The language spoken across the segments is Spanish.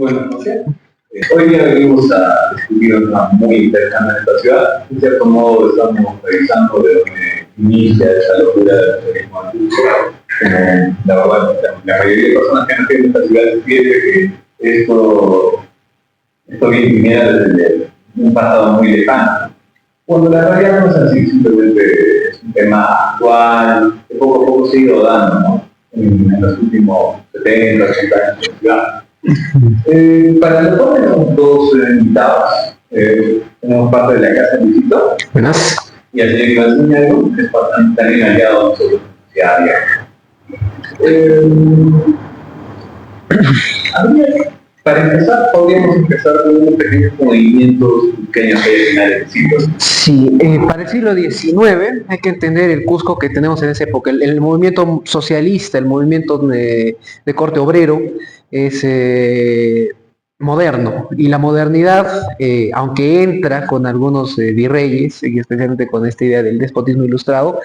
Bueno, no sé. Hoy día venimos a discutir un tema muy interesante en esta ciudad. En cierto modo estamos revisando de dónde inicia esa locura del turismo adulto. La verdad, la mayoría de personas que nacen en esta ciudad piensa que esto viene desde un pasado muy lejano. Cuando la realidad no es así, simplemente es un tema actual, que poco a poco se ha ido dando, ¿no? En los últimos 70, 80 años de la ciudad. Para el cual tenemos dos invitados. Tenemos parte de la casa de visita. Buenas. Y al señor Iván Zúñiga, que es también aliado a nosotros diaria. Para empezar, podríamos empezar con unos pequeños movimientos pequeños que hay a finales del siglo. Sí, para el siglo XIX hay que entender el Cusco que tenemos en esa época. El movimiento socialista, el movimiento de corte obrero es moderno, y la modernidad, aunque entra con algunos virreyes, y especialmente con esta idea del despotismo ilustrado,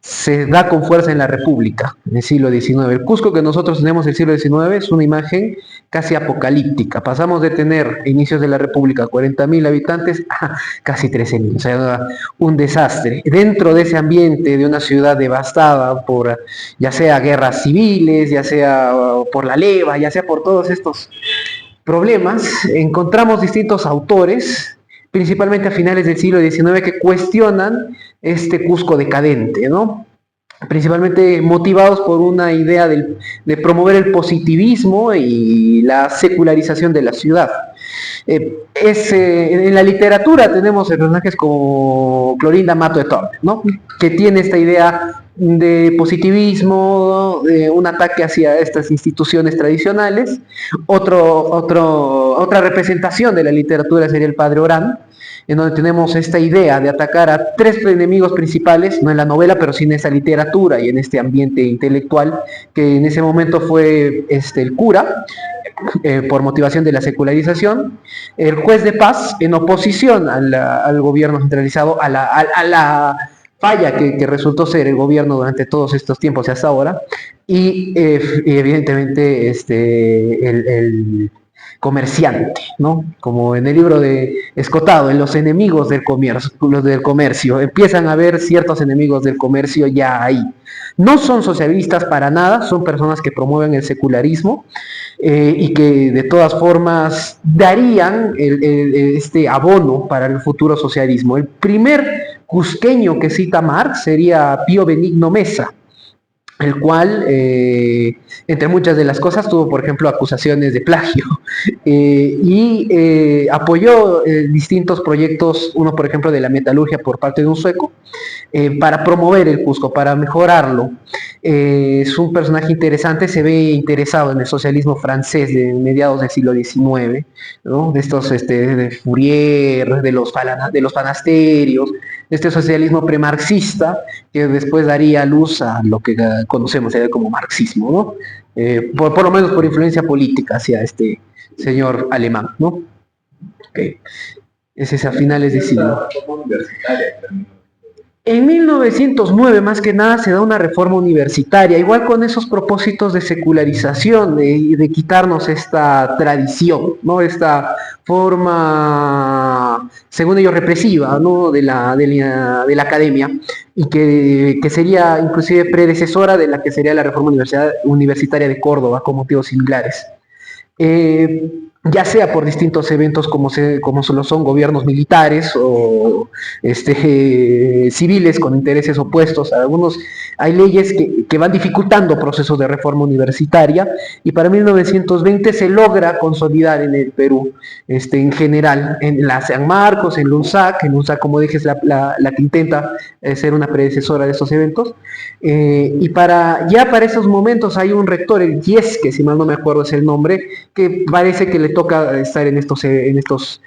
se da con fuerza en la República, en el siglo XIX. El Cusco que nosotros tenemos en el siglo XIX es una imagen casi apocalíptica. Pasamos de tener, a inicios de la República, 40.000 habitantes a casi 13.000. O sea, un desastre. Dentro de ese ambiente de una ciudad devastada por, ya sea guerras civiles, ya sea por la leva, ya sea por todos estos problemas, encontramos distintos autores, principalmente a finales del siglo XIX, que cuestionan este Cusco decadente, ¿no? Principalmente motivados por una idea de promover el positivismo y la secularización de la ciudad. En la literatura tenemos personajes como Clorinda Mato de Tormes, ¿no? Que tiene esta idea de positivismo, de un ataque hacia estas instituciones tradicionales. Otra representación de la literatura sería el Padre Orán, en donde tenemos esta idea de atacar a tres enemigos principales, no en la novela, pero sí en esa literatura y en este ambiente intelectual, que en ese momento fue el cura, por motivación de la secularización, el juez de paz, en oposición al gobierno centralizado, a la falla que resultó ser el gobierno durante todos estos tiempos y hasta ahora, y evidentemente el comerciante, ¿no? Como en el libro de Escotado, en los enemigos del comercio, empiezan a haber ciertos enemigos del comercio ya ahí. No son socialistas para nada, son personas que promueven el secularismo, y que de todas formas darían este abono para el futuro socialismo. El primer cusqueño que cita Marx sería Pío Benigno Mesa, el cual, entre muchas de las cosas, tuvo, por ejemplo, acusaciones de plagio, y apoyó distintos proyectos, uno, por ejemplo, de la metalurgia por parte de un sueco, para promover el Cusco, para mejorarlo. Es un personaje interesante, se ve interesado en el socialismo francés de mediados del siglo XIX, ¿no? De estos de Fourier, de los fanasterios, de este socialismo premarxista, que después daría luz a lo que conocemos como marxismo, ¿no? Por lo menos por influencia política hacia este señor alemán, ¿no? Okay. Ese es a finales de siglo. En 1909, más que nada, se da una reforma universitaria, igual con esos propósitos de secularización, de quitarnos esta tradición, ¿no? Esta forma, según ellos, represiva, ¿no? de la academia, y que sería inclusive predecesora de la que sería la reforma universitaria de Córdoba, con motivos similares. Ya sea por distintos eventos como lo son gobiernos militares o civiles con intereses opuestos. Algunos hay leyes que van dificultando procesos de reforma universitaria, y para 1920 se logra consolidar en el Perú, en general, en la San Marcos, en LUNSAC, como dije, es la que intenta ser una predecesora de estos eventos, y para esos momentos hay un rector, el Yes, que si mal no me acuerdo es el nombre, que parece que le toca estar en estos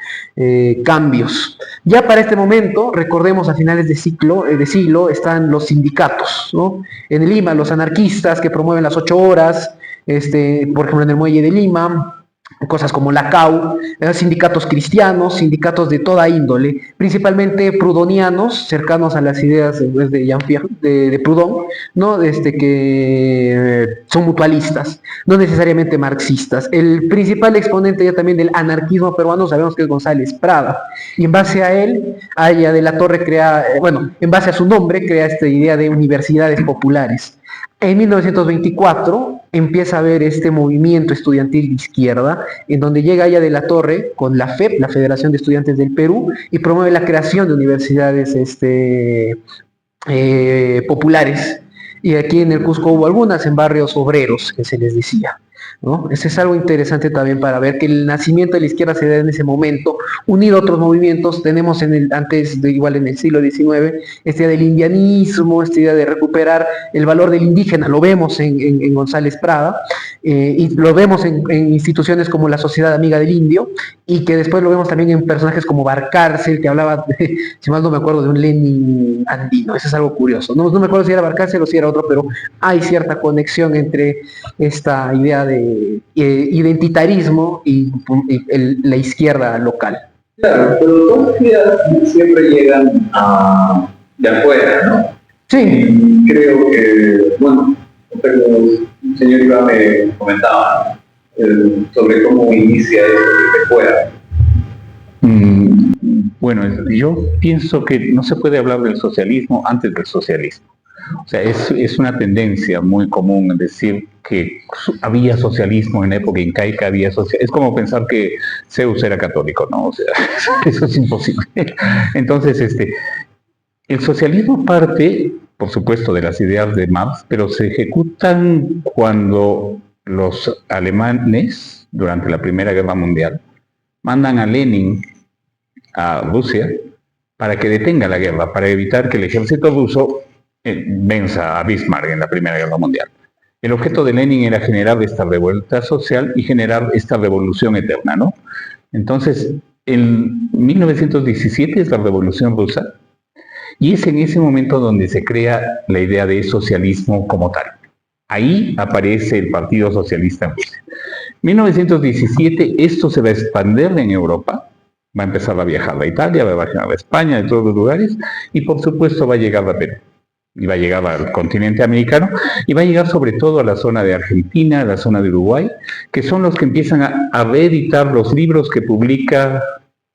cambios. Ya para este momento, recordemos, a finales de siglo están los sindicatos, ¿no? En Lima, los anarquistas que promueven las 8 horas, por ejemplo en el muelle de Lima, cosas como la CAU, sindicatos cristianos, sindicatos de toda índole, principalmente prudonianos, cercanos a las ideas de Jean-Pierre, de Proudhon, ¿no? Que son mutualistas, no necesariamente marxistas. El principal exponente ya también del anarquismo peruano sabemos que es González Prada, y en base a él, Aya de la Torre crea, en base a su nombre, crea esta idea de universidades populares. En 1924 empieza a haber este movimiento estudiantil de izquierda, en donde llega Aya de la Torre con la FEP, la Federación de Estudiantes del Perú, y promueve la creación de universidades populares. Y aquí en el Cusco hubo algunas en barrios obreros, que se les decía, ¿no? Eso es algo interesante también para ver que el nacimiento de la izquierda se da en ese momento, unido a otros movimientos. Tenemos igual en el siglo XIX, esta idea del indianismo, esta idea de recuperar el valor del indígena, lo vemos en González Prada, y lo vemos en instituciones como la Sociedad Amiga del Indio, y que después lo vemos también en personajes como Barcárcel, que hablaba, si mal no me acuerdo, de un Lenin andino. Eso es algo curioso. No me acuerdo si era Barcárcel o si era otro, pero hay cierta conexión entre esta idea de identitarismo y la izquierda local. Claro, pero todas las ideas siempre llegan de afuera, ¿no? Sí. Y creo que, bueno, el señor Iván me comentaba sobre cómo inicia eso desde fuera. Bueno, yo pienso que no se puede hablar del socialismo antes del socialismo. O sea, es una tendencia muy común decir que había socialismo en época incaica, es como pensar que Zeus era católico, ¿no? O sea, eso es imposible. Entonces, el socialismo parte, por supuesto, de las ideas de Marx, pero se ejecutan cuando los alemanes, durante la Primera Guerra Mundial, mandan a Lenin a Rusia para que detenga la guerra, para evitar que el ejército ruso venza a Bismarck en la Primera Guerra Mundial. El objeto de Lenin era generar esta revuelta social y generar esta revolución eterna, ¿no? Entonces, en 1917 es la Revolución Rusa, y es en ese momento donde se crea la idea de socialismo como tal. Ahí aparece el Partido Socialista en Rusia. 1917 esto se va a expandir en Europa, va a empezar a viajar a Italia, va a viajar a España, de todos los lugares, y por supuesto va a llegar a Perú, y va a llegar al continente americano, y va a llegar sobre todo a la zona de Argentina, a la zona de Uruguay, que son los que empiezan a reeditar los libros que publica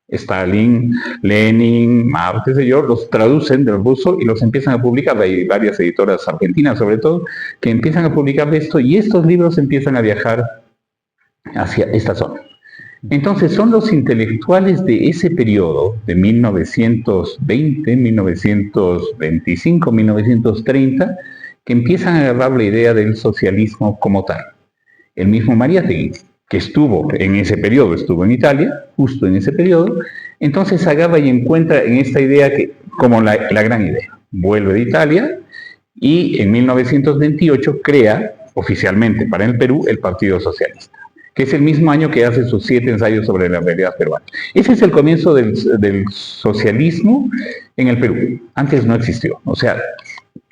Stalin, Lenin, Marx, qué sé yo, los traducen del ruso y los empiezan a publicar. Hay varias editoras argentinas, sobre todo, que empiezan a publicar esto, y estos libros empiezan a viajar hacia esta zona. Entonces son los intelectuales de ese periodo, de 1920, 1925, 1930, que empiezan a agarrar la idea del socialismo como tal. El mismo Mariátegui, que estuvo en ese periodo, estuvo en Italia, justo en ese periodo, entonces agarra y encuentra en esta idea como la gran idea. Vuelve de Italia y en 1928 crea oficialmente para el Perú el Partido Socialista, que es el mismo año que hace sus 7 ensayos sobre la realidad peruana. Ese es el comienzo del socialismo en el Perú. Antes no existió. O sea,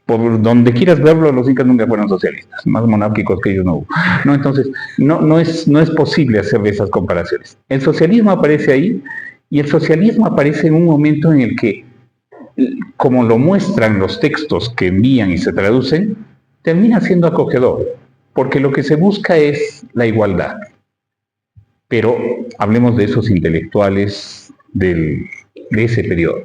por donde quieras verlo, los incas nunca fueron socialistas, más monárquicos que ellos no hubo. No, entonces, no es posible hacer esas comparaciones. El socialismo aparece ahí, y el socialismo aparece en un momento en el que, como lo muestran los textos que envían y se traducen, termina siendo acogedor, porque lo que se busca es la igualdad. Pero hablemos de esos intelectuales de ese periodo,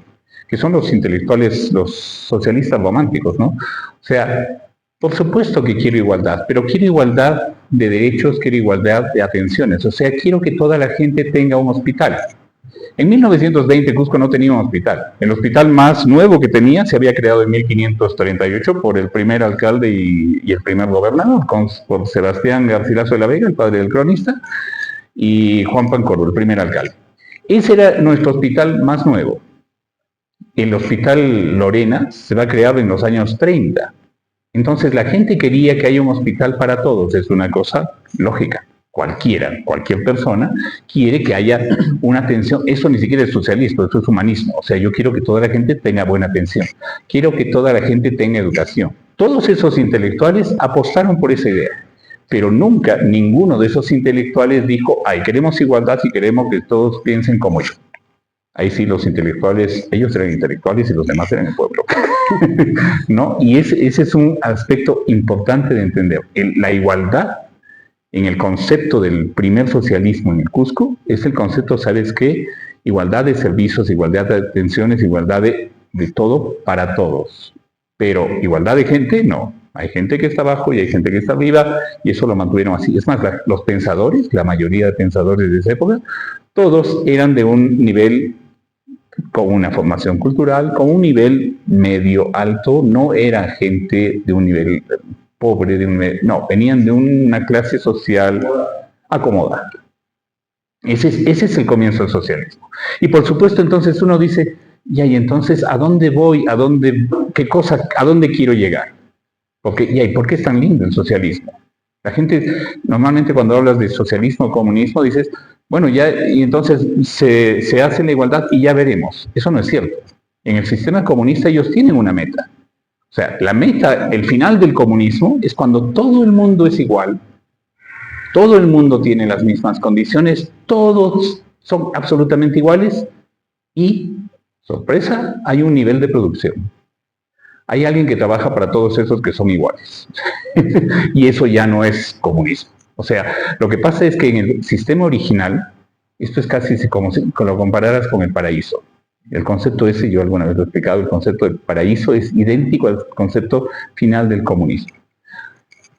que son los intelectuales, los socialistas románticos, ¿no? O sea, por supuesto que quiero igualdad, pero quiero igualdad de derechos, quiero igualdad de atenciones. O sea, quiero que toda la gente tenga un hospital. En 1920 Cusco no tenía un hospital. El hospital más nuevo que tenía se había creado en 1538 por el primer alcalde y el primer gobernador, por Sebastián Garcilaso de la Vega, el padre del cronista, y Juan Pancorbo, el primer alcalde. Ese era nuestro hospital más nuevo. El hospital Lorena se va a crear en los años 30. Entonces la gente quería que haya un hospital para todos. Es una cosa lógica. Cualquier persona quiere que haya una atención. Eso ni siquiera es socialismo, eso es humanismo. O sea, yo quiero que toda la gente tenga buena atención. Quiero que toda la gente tenga educación. Todos esos intelectuales apostaron por esa idea. pero nunca ninguno de esos intelectuales dijo, ay, queremos igualdad y queremos que todos piensen como yo. Ahí sí los intelectuales, ellos eran intelectuales y los demás eran el pueblo. ¿No? Y ese es un aspecto importante de entender. La igualdad en el concepto del primer socialismo en el Cusco es el concepto, ¿sabes qué? Igualdad de servicios, igualdad de atenciones, igualdad de todo para todos. Pero igualdad de gente, no. Hay gente que está abajo y hay gente que está arriba, y eso lo mantuvieron así. Es más, los pensadores, la mayoría de pensadores de esa época, todos eran de un nivel con una formación cultural, con un nivel medio alto, no era gente de un nivel pobre, no, venían de una clase social acomodada. Ese es el comienzo del socialismo. Y por supuesto, entonces uno dice, ya, y entonces, ¿a dónde voy? ¿A dónde quiero llegar? Porque, ya, ¿y por qué es tan lindo el socialismo? La gente, normalmente cuando hablas de socialismo o comunismo, dices, bueno, ya, y entonces se hace la igualdad y ya veremos. Eso no es cierto. En el sistema comunista ellos tienen una meta. O sea, la meta, el final del comunismo es cuando todo el mundo es igual, todo el mundo tiene las mismas condiciones, todos son absolutamente iguales y, sorpresa, hay un nivel de producción. Hay alguien que trabaja para todos esos que son iguales. Y eso ya no es comunismo. O sea, lo que pasa es que en el sistema original, esto es casi como si lo compararas con el paraíso. El concepto ese, yo alguna vez lo he explicado, el concepto del paraíso es idéntico al concepto final del comunismo.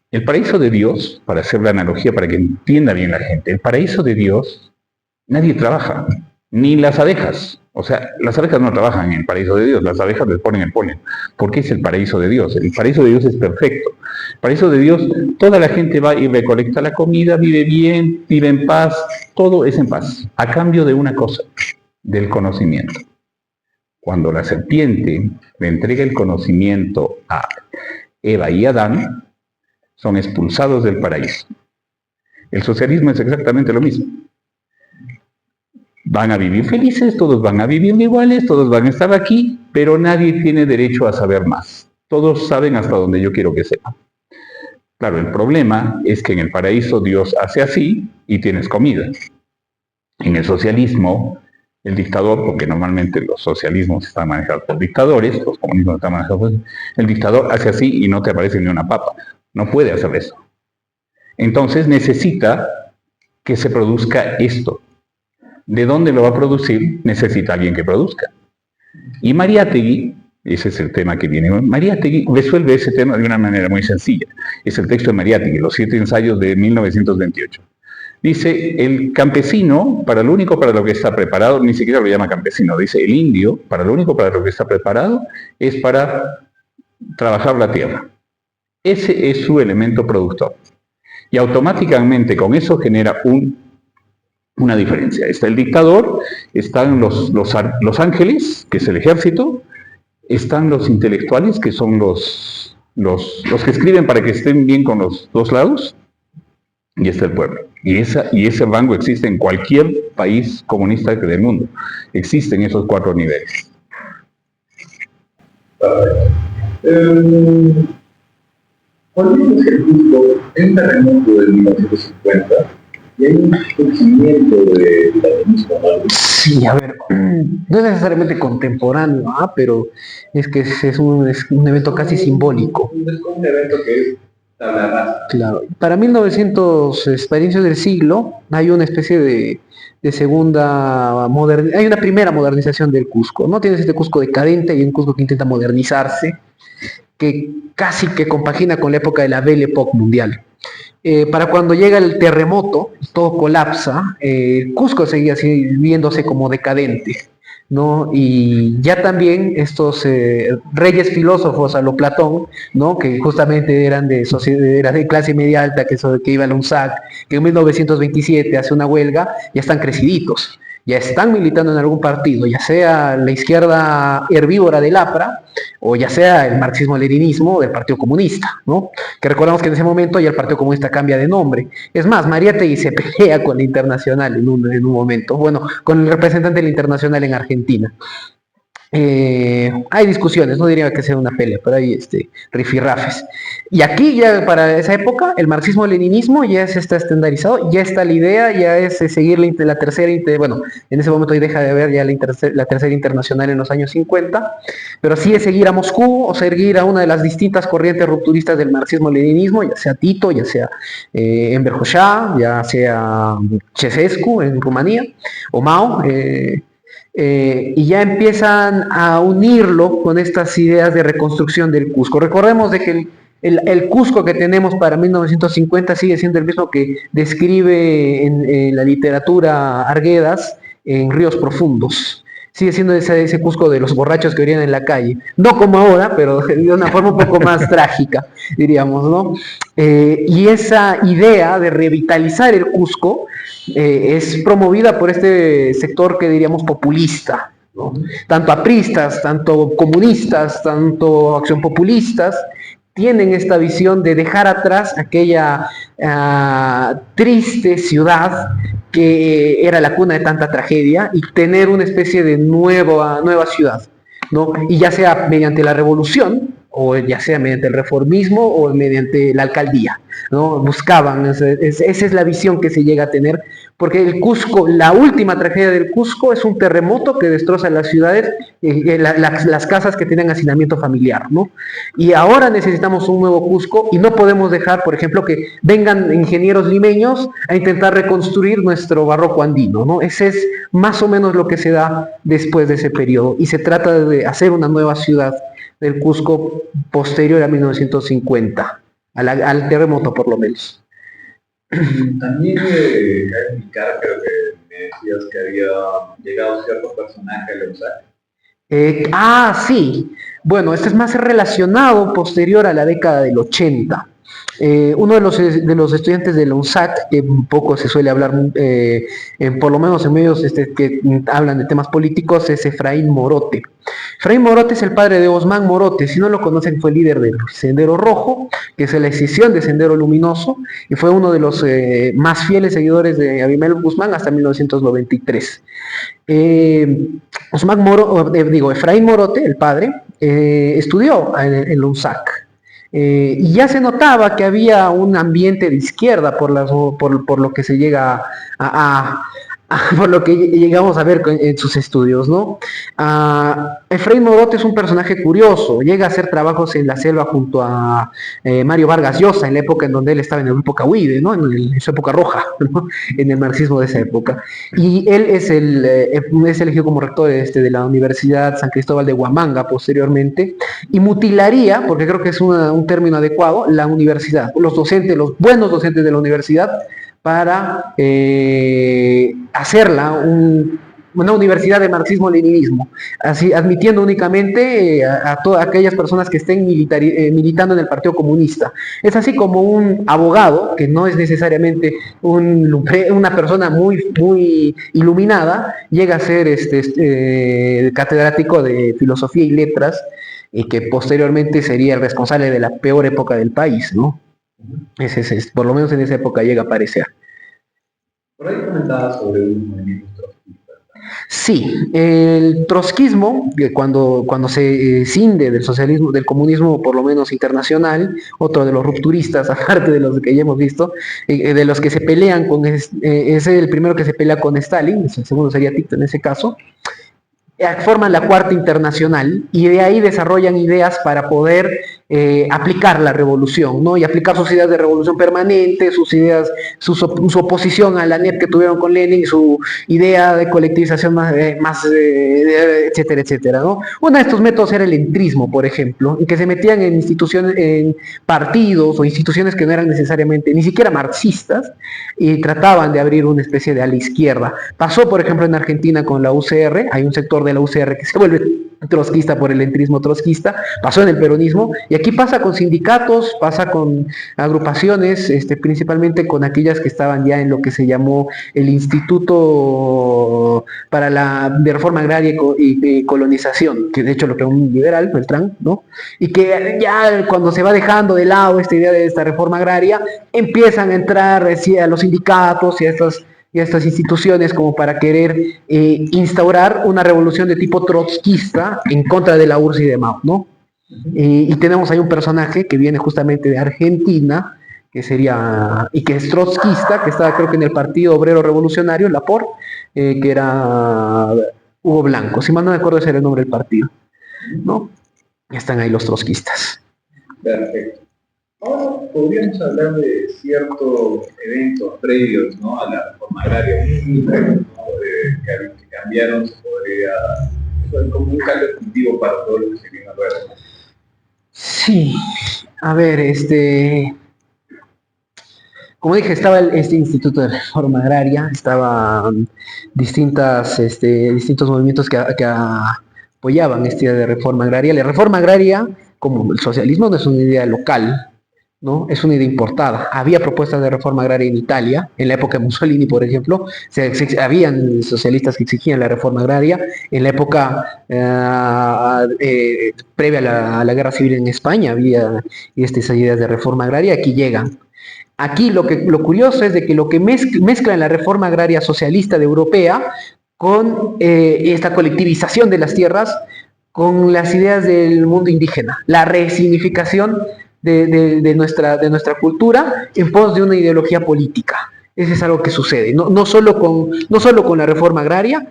El paraíso de Dios, para hacer la analogía para que entienda bien la gente, el paraíso de Dios, nadie trabaja, ni las abejas. O sea, las abejas no trabajan en el paraíso de Dios, las abejas les ponen el polen. ¿Por qué es el paraíso de Dios? El paraíso de Dios es perfecto. El paraíso de Dios, toda la gente va y recolecta la comida, vive bien, vive en paz, todo es en paz, a cambio de una cosa, del conocimiento. Cuando la serpiente le entrega el conocimiento a Eva y Adán, son expulsados del paraíso. El socialismo es exactamente lo mismo. Van a vivir felices, todos van a vivir iguales, todos van a estar aquí, pero nadie tiene derecho a saber más. Todos saben hasta donde yo quiero que sepan. Claro, el problema es que en el paraíso Dios hace así y tienes comida. En el socialismo, el dictador, porque normalmente los socialismos están manejados por dictadores, los comunismos están manejados por... El dictador hace así y no te aparece ni una papa. No puede hacer eso. Entonces necesita que se produzca esto. ¿De dónde lo va a producir? Necesita alguien que produzca. Y Mariátegui, ese es el tema que viene, Mariátegui resuelve ese tema de una manera muy sencilla. Es el texto de Mariátegui, los 7 ensayos de 1928. Dice, el campesino, para lo único para lo que está preparado, ni siquiera lo llama campesino, dice el indio, para lo único para lo que está preparado es para trabajar la tierra. Ese es su elemento productor. Y automáticamente con eso genera una diferencia. Está el dictador, están los ángeles, que es el ejército, están los intelectuales, que son los que escriben para que estén bien con los dos lados, y está el pueblo. Y ese rango existe en cualquier país comunista del mundo. Existen esos 4 niveles. Cuando es el Cusco, en un terremoto de 1950, y hay un surgimiento del comunismo, ¿no? Sí, a ver, no es necesariamente contemporáneo, pero es que es un evento casi simbólico. Es un evento que es tabla rasa. Claro. Para 1900, para inicios del siglo, hay una especie de segunda hay una primera modernización del Cusco, ¿no? Tienes este Cusco decadente y un Cusco que intenta modernizarse, que casi que compagina con la época de la Belle Époque mundial. Para cuando llega el terremoto, todo colapsa, Cusco seguía viéndose como decadente, ¿no? Y ya también estos reyes filósofos a lo Platón, ¿no? Que justamente eran de clase media alta, que iba a la UNSAC, que en 1927 hace una huelga, ya están creciditos, ya están militando en algún partido, ya sea la izquierda herbívora del APRA, o ya sea el marxismo-leninismo del Partido Comunista, ¿no? Que recordamos que en ese momento ya el Partido Comunista cambia de nombre. Es más, Mariátegui se pelea con la Internacional en un momento, bueno, con el representante de la Internacional en Argentina. Hay discusiones, no diría que sea una pelea, pero hay rifirrafes. Y aquí ya para esa época el marxismo-leninismo ya está estandarizado, ya está la idea, ya es seguir la tercera, bueno, en ese momento ahí deja de haber ya la tercera internacional en los años 50, pero sí es seguir a Moscú o seguir a una de las distintas corrientes rupturistas del marxismo-leninismo, ya sea Tito, ya sea Enver Hoxha, ya sea Ceausescu en Rumanía, o Mao, y ya empiezan a unirlo con estas ideas de reconstrucción del Cusco. Recordemos de que el Cusco que tenemos para 1950 sigue siendo el mismo que describe en la literatura Arguedas en Ríos Profundos. Sigue siendo ese Cusco de los borrachos que orían en la calle. No como ahora, pero de una forma un poco más trágica, diríamos, ¿no? Y esa idea de revitalizar el Cusco es promovida por este sector que diríamos populista, ¿no? Tanto apristas, tanto comunistas, tanto acción populistas, tienen esta visión de dejar atrás aquella triste ciudad que era la cuna de tanta tragedia y tener una especie de nueva ciudad, ¿no? Y ya sea mediante la revolución, o ya sea mediante el reformismo o mediante la alcaldía, ¿no? Buscaban, esa es la visión que se llega a tener, porque el Cusco, la última tragedia del Cusco es un terremoto que destroza las ciudades, las casas que tienen hacinamiento familiar, ¿no? Y ahora necesitamos un nuevo Cusco y no podemos dejar, por ejemplo, que vengan ingenieros limeños a intentar reconstruir nuestro barroco andino, ¿no? Ese es más o menos lo que se da después de ese periodo y se trata de hacer una nueva ciudad del Cusco posterior a 1950, al terremoto por lo menos. También cabe indicar, creo que me decías que había llegado cierto personaje a la USAC. Sí. Bueno, este es más relacionado posterior a la década del 80. Uno de los estudiantes de la UNSAC, que un poco se suele hablar, por lo menos en medios que hablan de temas políticos, es Efraín Morote. Efraín Morote es el padre de Osman Morote. Si no lo conocen, fue líder del Sendero Rojo, que es la escisión de Sendero Luminoso, y fue uno de los más fieles seguidores de Abimael Guzmán hasta 1993. Efraín Morote, el padre, estudió en la UNSAC. Y ya se notaba que había un ambiente de izquierda por lo que se llega por lo que llegamos a ver en sus estudios, ¿no? Efraín Morote es un personaje curioso, llega a hacer trabajos en la selva junto a Mario Vargas Llosa, en la época en donde él estaba en el grupo Cahuide, ¿no? En su época roja, ¿no? En el marxismo de esa época. Y él es elegido como rector de la Universidad San Cristóbal de Huamanga posteriormente, y mutilaría, porque creo que es un término adecuado, la universidad, los buenos docentes de la universidad, para hacerla una universidad de marxismo-leninismo, así admitiendo únicamente a todas aquellas personas que estén militando en el Partido Comunista. Es así como un abogado, que no es necesariamente una persona muy iluminada, llega a ser catedrático de filosofía y letras, y que posteriormente sería el responsable de la peor época del país, ¿no? Por lo menos en esa época llega a aparecer. Por ahí comentabas sobre un movimiento trotskista. Sí, el trotskismo, cuando se cinde del socialismo, del comunismo por lo menos internacional, otro de los rupturistas, aparte de los que ya hemos visto, de los que se pelean es el primero que se pelea con Stalin, el segundo sería Tito en ese caso, forman la Cuarta Internacional y de ahí desarrollan ideas para poder aplicar la revolución, ¿no? Y aplicar sus ideas de revolución permanente, sus ideas, su oposición a la NEP que tuvieron con Lenin, su idea de colectivización etcétera, etcétera, ¿no? Uno de estos métodos era el entrismo, por ejemplo, en que se metían en instituciones, en partidos o instituciones que no eran necesariamente, ni siquiera marxistas, y trataban de abrir una especie de ala izquierda. Pasó, por ejemplo, en Argentina con la UCR, hay un sector de la UCR que se vuelve trotskista por el entrismo trotskista, pasó en el peronismo, y aquí pasa con sindicatos, pasa con agrupaciones, principalmente con aquellas que estaban ya en lo que se llamó el Instituto de Reforma Agraria y Colonización, que de hecho lo creó un liberal, Beltrán, ¿no? Y que ya cuando se va dejando de lado esta idea de esta reforma agraria, empiezan a entrar a los sindicatos y a estas y a estas instituciones como para querer instaurar una revolución de tipo trotskista en contra de la URSS y de Mao, ¿no? Y tenemos ahí un personaje que viene justamente de Argentina, que sería, y que es trotskista, que estaba creo que en el Partido Obrero Revolucionario, la POR, que era Hugo Blanco, si mal no me acuerdo ese era el nombre del partido, ¿no? Están ahí los trotskistas. Perfecto. Ahora podríamos hablar de ciertos eventos previos, ¿no?, a la reforma agraria, ¿no?, que cambiaron, se podría, como un cambio definitivo para todo lo que se viene a ver. Sí, a ver, como dije, estaba este Instituto de Reforma Agraria, estaban distintos movimientos que apoyaban esta idea de reforma agraria. La reforma agraria, como el socialismo, no es una idea local, ¿no? Es una idea importada. Había propuestas de reforma agraria en Italia, en la época de Mussolini, por ejemplo, habían socialistas que exigían la reforma agraria. En la época previa a la guerra civil en España había estas ideas de reforma agraria. Aquí llegan. Aquí lo curioso es de que lo que mezcla en la reforma agraria socialista de europea con esta colectivización de las tierras, con las ideas del mundo indígena, la resignificación de nuestra cultura en pos de una ideología política. Eso es algo que sucede, no solo con la reforma agraria.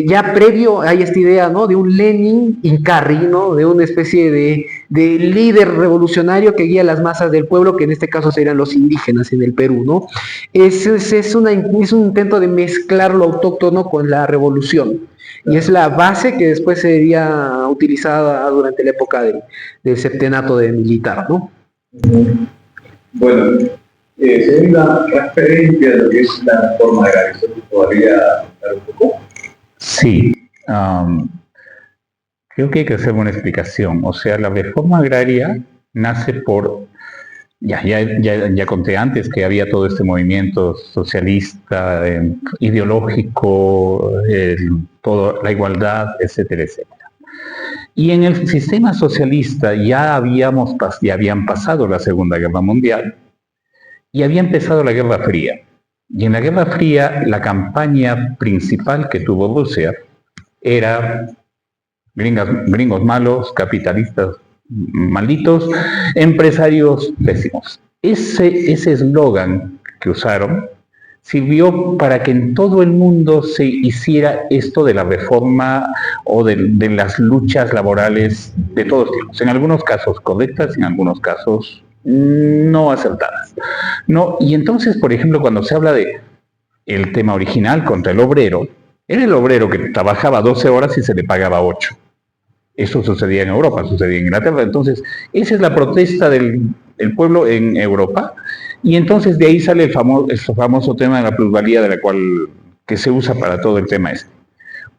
Ya previo hay esta idea, ¿no?, de un Lenin Incarri, ¿no?, de una especie de líder revolucionario que guía las masas del pueblo, que en este caso serían los indígenas en el Perú, ¿no? Es un intento de mezclar lo autóctono con la revolución, y es la base que después sería utilizada durante la época del septenato de militar, ¿no? Bueno, según la referencia de lo que es la reforma agraria, ¿se podría dar un poco? Sí, creo que hay que hacer una explicación. O sea, la reforma agraria nace por, ya conté antes que había todo este movimiento socialista, ideológico, la igualdad, etcétera, etcétera. Y en el sistema socialista ya habían pasado la Segunda Guerra Mundial y había empezado la Guerra Fría. Y en la Guerra Fría, la campaña principal que tuvo Rusia era gringos malos, capitalistas malditos, empresarios pésimos. Ese eslogan que usaron sirvió para que en todo el mundo se hiciera esto de la reforma o de las luchas laborales de todos tipos. En algunos casos correctas, en algunos casos no acertadas, ¿no? Y entonces, por ejemplo, cuando se habla de el tema original contra el obrero, era el obrero que trabajaba 12 horas y se le pagaba 8. Eso sucedía en Europa, sucedía en Inglaterra. Entonces, esa es la protesta del pueblo en Europa, y entonces de ahí sale el famoso tema de la plusvalía, que se usa para todo el tema este.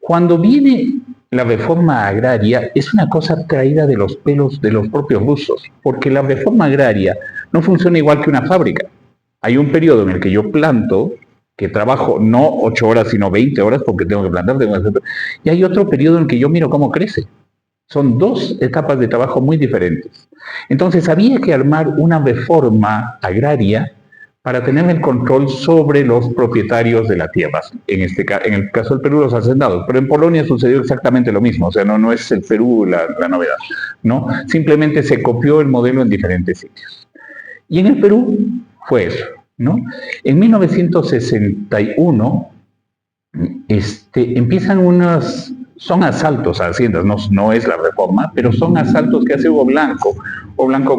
Cuando viene la reforma agraria, es una cosa traída de los pelos de los propios rusos, porque la reforma agraria no funciona igual que una fábrica. Hay un periodo en el que yo planto, que trabajo no 8 horas, sino 20 horas, porque tengo que plantar, y hay otro periodo en el que yo miro cómo crece. Son dos etapas de trabajo muy diferentes. Entonces había que armar una reforma agraria para tener el control sobre los propietarios de la tierra. En el caso del Perú, los hacendados. Pero en Polonia sucedió exactamente lo mismo. O sea, no es el Perú la novedad, ¿no? Simplemente se copió el modelo en diferentes sitios. Y en el Perú fue eso, ¿no? En 1961 empiezan son asaltos a haciendas, no es la reforma, pero son asaltos que hace Hugo Blanco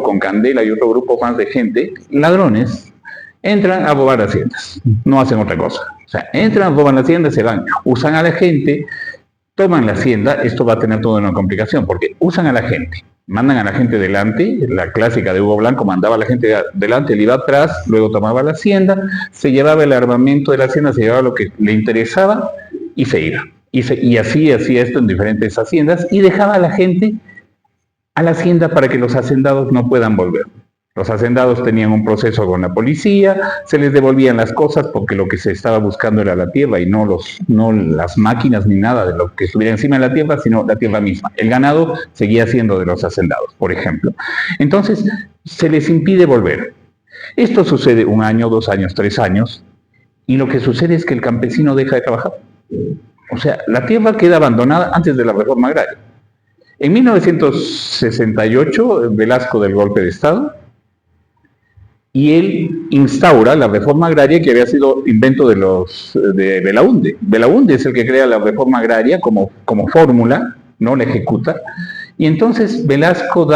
con Candela y otro grupo más de gente, ladrones, entran a robar haciendas, no hacen otra cosa. O sea, entran, roban la hacienda, se van, usan a la gente, toman la hacienda. Esto va a tener toda una complicación, porque usan a la gente, mandan a la gente delante, la clásica de Hugo Blanco, mandaba a la gente delante, él iba atrás, luego tomaba la hacienda, se llevaba el armamento de la hacienda, se llevaba lo que le interesaba y se iba. Y así hacía esto en diferentes haciendas y dejaba a la gente a la hacienda para que los hacendados no puedan volver. Los hacendados tenían un proceso con la policía, se les devolvían las cosas porque lo que se estaba buscando era la tierra y no las máquinas ni nada de lo que estuviera encima de la tierra, sino la tierra misma. El ganado seguía siendo de los hacendados, por ejemplo. Entonces, se les impide volver. Esto sucede 1 año, 2 años, 3 años, y lo que sucede es que el campesino deja de trabajar. O sea, la tierra queda abandonada antes de la reforma agraria. En 1968, Velasco del golpe de Estado, y él instaura la reforma agraria que había sido invento de Belaúnde. Belaúnde es el que crea la reforma agraria como fórmula, no la ejecuta. Y entonces Velasco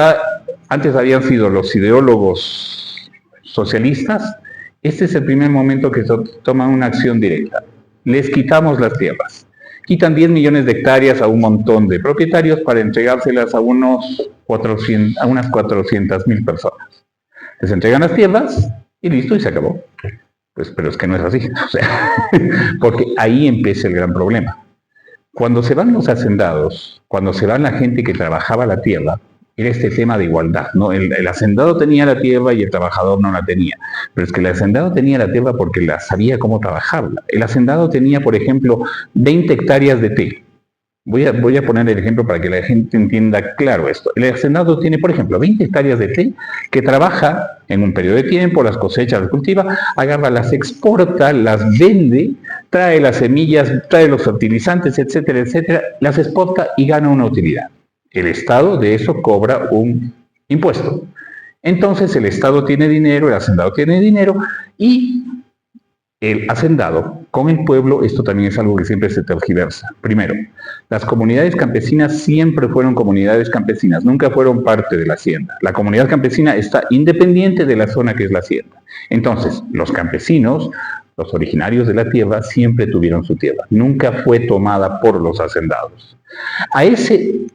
antes habían sido los ideólogos socialistas, este es el primer momento que toman una acción directa. Les quitamos las tierras. Quitan 10 millones de hectáreas a un montón de propietarios para entregárselas a unas 400.000 personas. Les entregan las tierras y listo, y se acabó. Pues, pero es que no es así, o sea, porque ahí empieza el gran problema. Cuando se van los hacendados, cuando se va la gente que trabajaba la tierra, era este tema de igualdad, ¿no? El hacendado tenía la tierra y el trabajador no la tenía. Pero es que el hacendado tenía la tierra porque sabía cómo trabajarla. El hacendado tenía, por ejemplo, 20 hectáreas de té. Voy a poner el ejemplo para que la gente entienda claro esto. El hacendado tiene, por ejemplo, 20 hectáreas de té que trabaja en un periodo de tiempo, las cosecha, las cultiva, agarra, las exporta, las vende, trae las semillas, trae los fertilizantes, etcétera, etcétera, las exporta y gana una utilidad. El Estado de eso cobra un impuesto. Entonces el Estado tiene dinero, el hacendado tiene dinero y el hacendado con el pueblo, esto también es algo que siempre se tergiversa. Primero, las comunidades campesinas siempre fueron comunidades campesinas, nunca fueron parte de la hacienda. La comunidad campesina está independiente de la zona que es la hacienda. Entonces, los campesinos, los originarios de la tierra, siempre tuvieron su tierra. Nunca fue tomada por los hacendados. A ese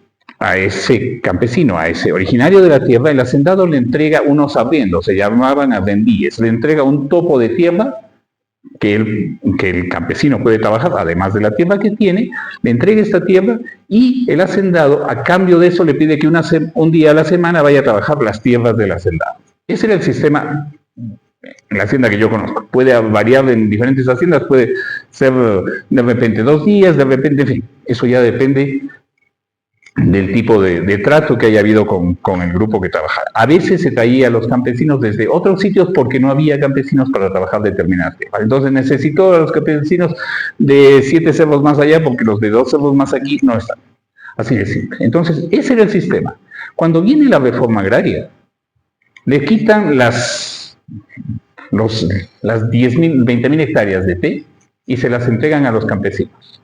campesino, a ese originario de la tierra, el hacendado le entrega unos arriendos, se llamaban arrendíes, le entrega un topo de tierra que el campesino puede trabajar, además de la tierra que tiene, le entrega esta tierra y el hacendado, a cambio de eso, le pide que un día a la semana vaya a trabajar las tierras del hacendado. Ese era el sistema en la hacienda que yo conozco. Puede variar en diferentes haciendas, puede ser de repente 2 días, de repente, en fin, eso ya depende del tipo de trato que haya habido con el grupo que trabajara. A veces se traía a los campesinos desde otros sitios porque no había campesinos para trabajar determinadas tierras. Entonces necesitó a los campesinos de 7 cerros más allá porque los de 2 cerros más aquí no están. Así de simple. Entonces ese era el sistema. Cuando viene la reforma agraria, le quitan las 10.000, 20.000 hectáreas de té y se las entregan a los campesinos.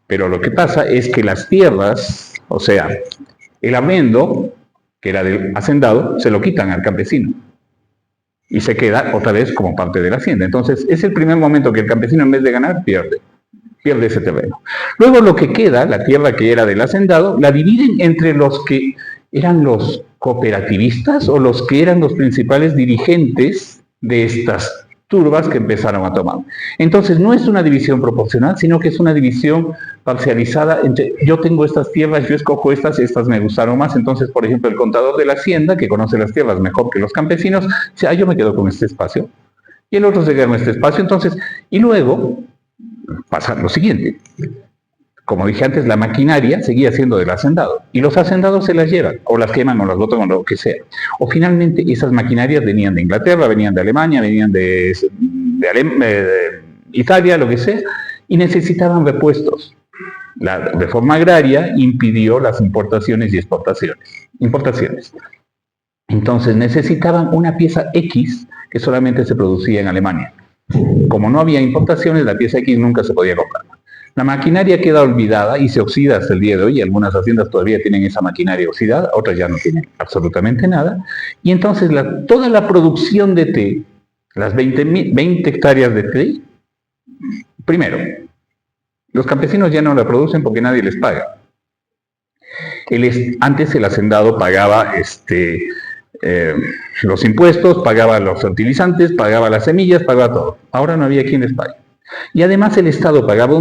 Pero lo que pasa es que las tierras, o sea, el arriendo, que era del hacendado, se lo quitan al campesino. Y se queda otra vez como parte de la hacienda. Entonces, es el primer momento que el campesino, en vez de ganar, pierde ese terreno. Luego lo que queda, la tierra que era del hacendado, la dividen entre los que eran los cooperativistas o los que eran los principales dirigentes de estas turbas que empezaron a tomar. Entonces no es una división proporcional, sino que es una división parcializada entre yo tengo estas tierras, yo escojo estas me gustaron más. Entonces, por ejemplo, el contador de la hacienda, que conoce las tierras mejor que los campesinos, dice, yo me quedo con este espacio, y el otro se queda con este espacio. Entonces, y luego pasa lo siguiente. Como dije antes, la maquinaria seguía siendo del hacendado, y los hacendados se las llevan, o las queman, o las botan, o lo que sea. O finalmente esas maquinarias venían de Inglaterra, venían de Alemania, venían de Italia, lo que sea, y necesitaban repuestos. La reforma agraria impidió las importaciones y importaciones. Entonces necesitaban una pieza X que solamente se producía en Alemania. Como no había importaciones, la pieza X nunca se podía comprar. La maquinaria queda olvidada y se oxida hasta el día de hoy. Algunas haciendas todavía tienen esa maquinaria oxidada, otras ya no tienen absolutamente nada. Y entonces toda la producción de té, las 20 hectáreas de té, primero, los campesinos ya no la producen porque nadie les paga. Antes el hacendado pagaba los impuestos, pagaba los fertilizantes, pagaba las semillas, pagaba todo. Ahora no había quien les pague. Y además el hacendado pagaba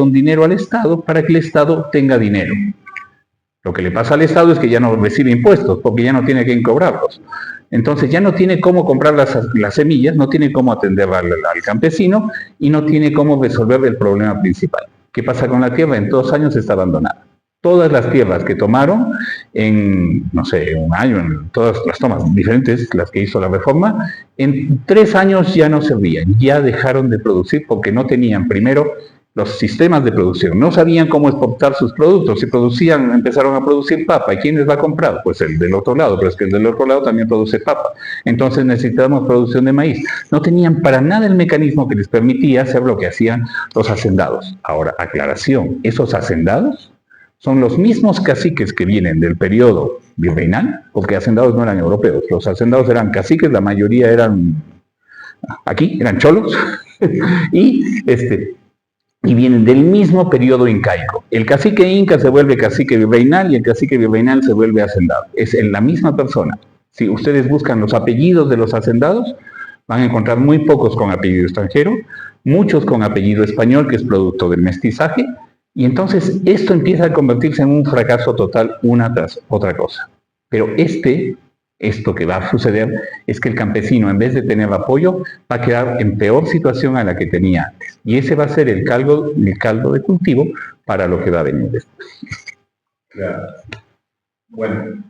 un dinero al Estado para que el Estado tenga dinero. Lo que le pasa al Estado es que ya no recibe impuestos, porque ya no tiene quien cobrarlos. Entonces ya no tiene cómo comprar las semillas, no tiene cómo atender al campesino y no tiene cómo resolver el problema principal. ¿Qué pasa con la tierra? En 2 años está abandonada. Todas las tierras que tomaron en, no sé, un año, en todas las tomas diferentes, las que hizo la reforma, en 3 años ya no servían, ya dejaron de producir porque no tenían primero los sistemas de producción, no sabían cómo exportar sus productos. Si producían, empezaron a producir papa. ¿Y quién les va a comprar? Pues el del otro lado, pero es que el del otro lado también produce papa. Entonces necesitamos producción de maíz. No tenían para nada el mecanismo que les permitía hacer lo que hacían los hacendados. Ahora, aclaración, esos hacendados son los mismos caciques que vienen del periodo virreinal, porque hacendados no eran europeos. Los hacendados eran caciques, la mayoría eran aquí, eran cholos, y vienen del mismo periodo incaico. El cacique inca se vuelve cacique virreinal y el cacique virreinal se vuelve hacendado. Es en la misma persona. Si ustedes buscan los apellidos de los hacendados, van a encontrar muy pocos con apellido extranjero, muchos con apellido español, que es producto del mestizaje, y entonces esto empieza a convertirse en un fracaso total una tras otra cosa. Pero esto que va a suceder es que el campesino, en vez de tener apoyo, va a quedar en peor situación a la que tenía antes. Y ese va a ser el caldo de cultivo para lo que va a venir después. Claro. Bueno,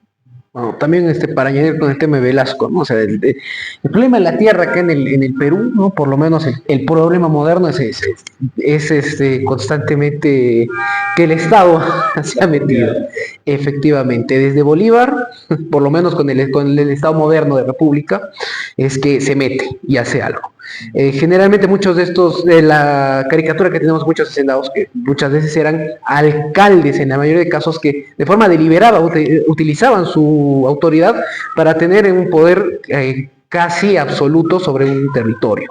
también para añadir con el tema de Velasco, ¿no? O sea, el problema de la tierra acá en el Perú, ¿no? Por lo menos el problema moderno es constantemente que el Estado se ha metido, efectivamente, desde Bolívar, por lo menos con el Estado moderno de República, es que se mete y hace algo. Generalmente muchos de estos, de la caricatura que tenemos muchos hacendados, que muchas veces eran alcaldes en la mayoría de casos, que de forma deliberada utilizaban su autoridad para tener un poder casi absoluto sobre un territorio.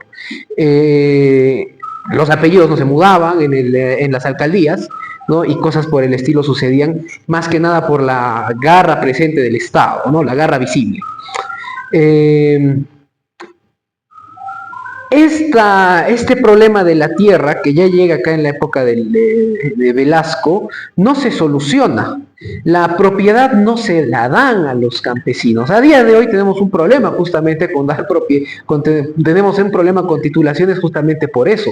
Los apellidos no se mudaban en las alcaldías, ¿no? Y cosas por el estilo sucedían más que nada por la garra presente del Estado, ¿no? La garra visible. Este problema de la tierra, que ya llega acá en la época de Velasco, no se soluciona. La propiedad no se la dan a los campesinos. A día de hoy tenemos un problema justamente tenemos un problema con titulaciones justamente por eso.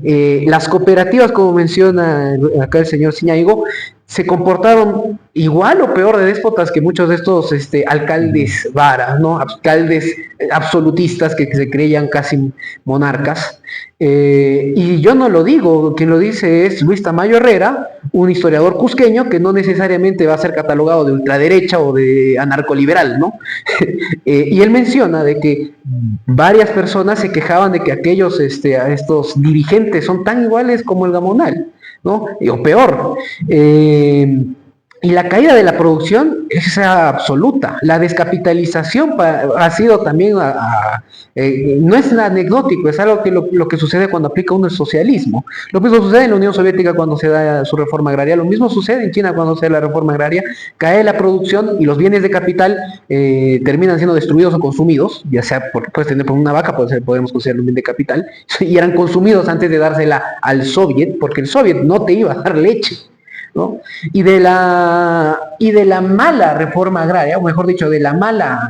Las cooperativas, como menciona acá el señor Ciñaigo, se comportaron igual o peor de déspotas que muchos de estos alcaldes varas, ¿no? Alcaldes absolutistas que se creían casi monarcas. Y yo no lo digo, quien lo dice es Luis Tamayo Herrera, un historiador cusqueño que no necesariamente va a ser catalogado de ultraderecha o de anarcoliberal, ¿no? Y él menciona de que varias personas se quejaban de que estos dirigentes son tan iguales como el Gamonal, ¿no? O peor. Y la caída de la producción es absoluta. La descapitalización ha sido también, no es anecdótico, es algo que lo que sucede cuando aplica uno el socialismo. Lo mismo sucede en la Unión Soviética cuando se da su reforma agraria, lo mismo sucede en China cuando se da la reforma agraria. Cae la producción y los bienes de capital terminan siendo destruidos o consumidos, ya sea porque puedes tener por una vaca, podemos considerarlo un bien de capital, y eran consumidos antes de dársela al Soviet, porque el Soviet no te iba a dar leche, ¿no? Y de la mala reforma agraria, o mejor dicho, de la mala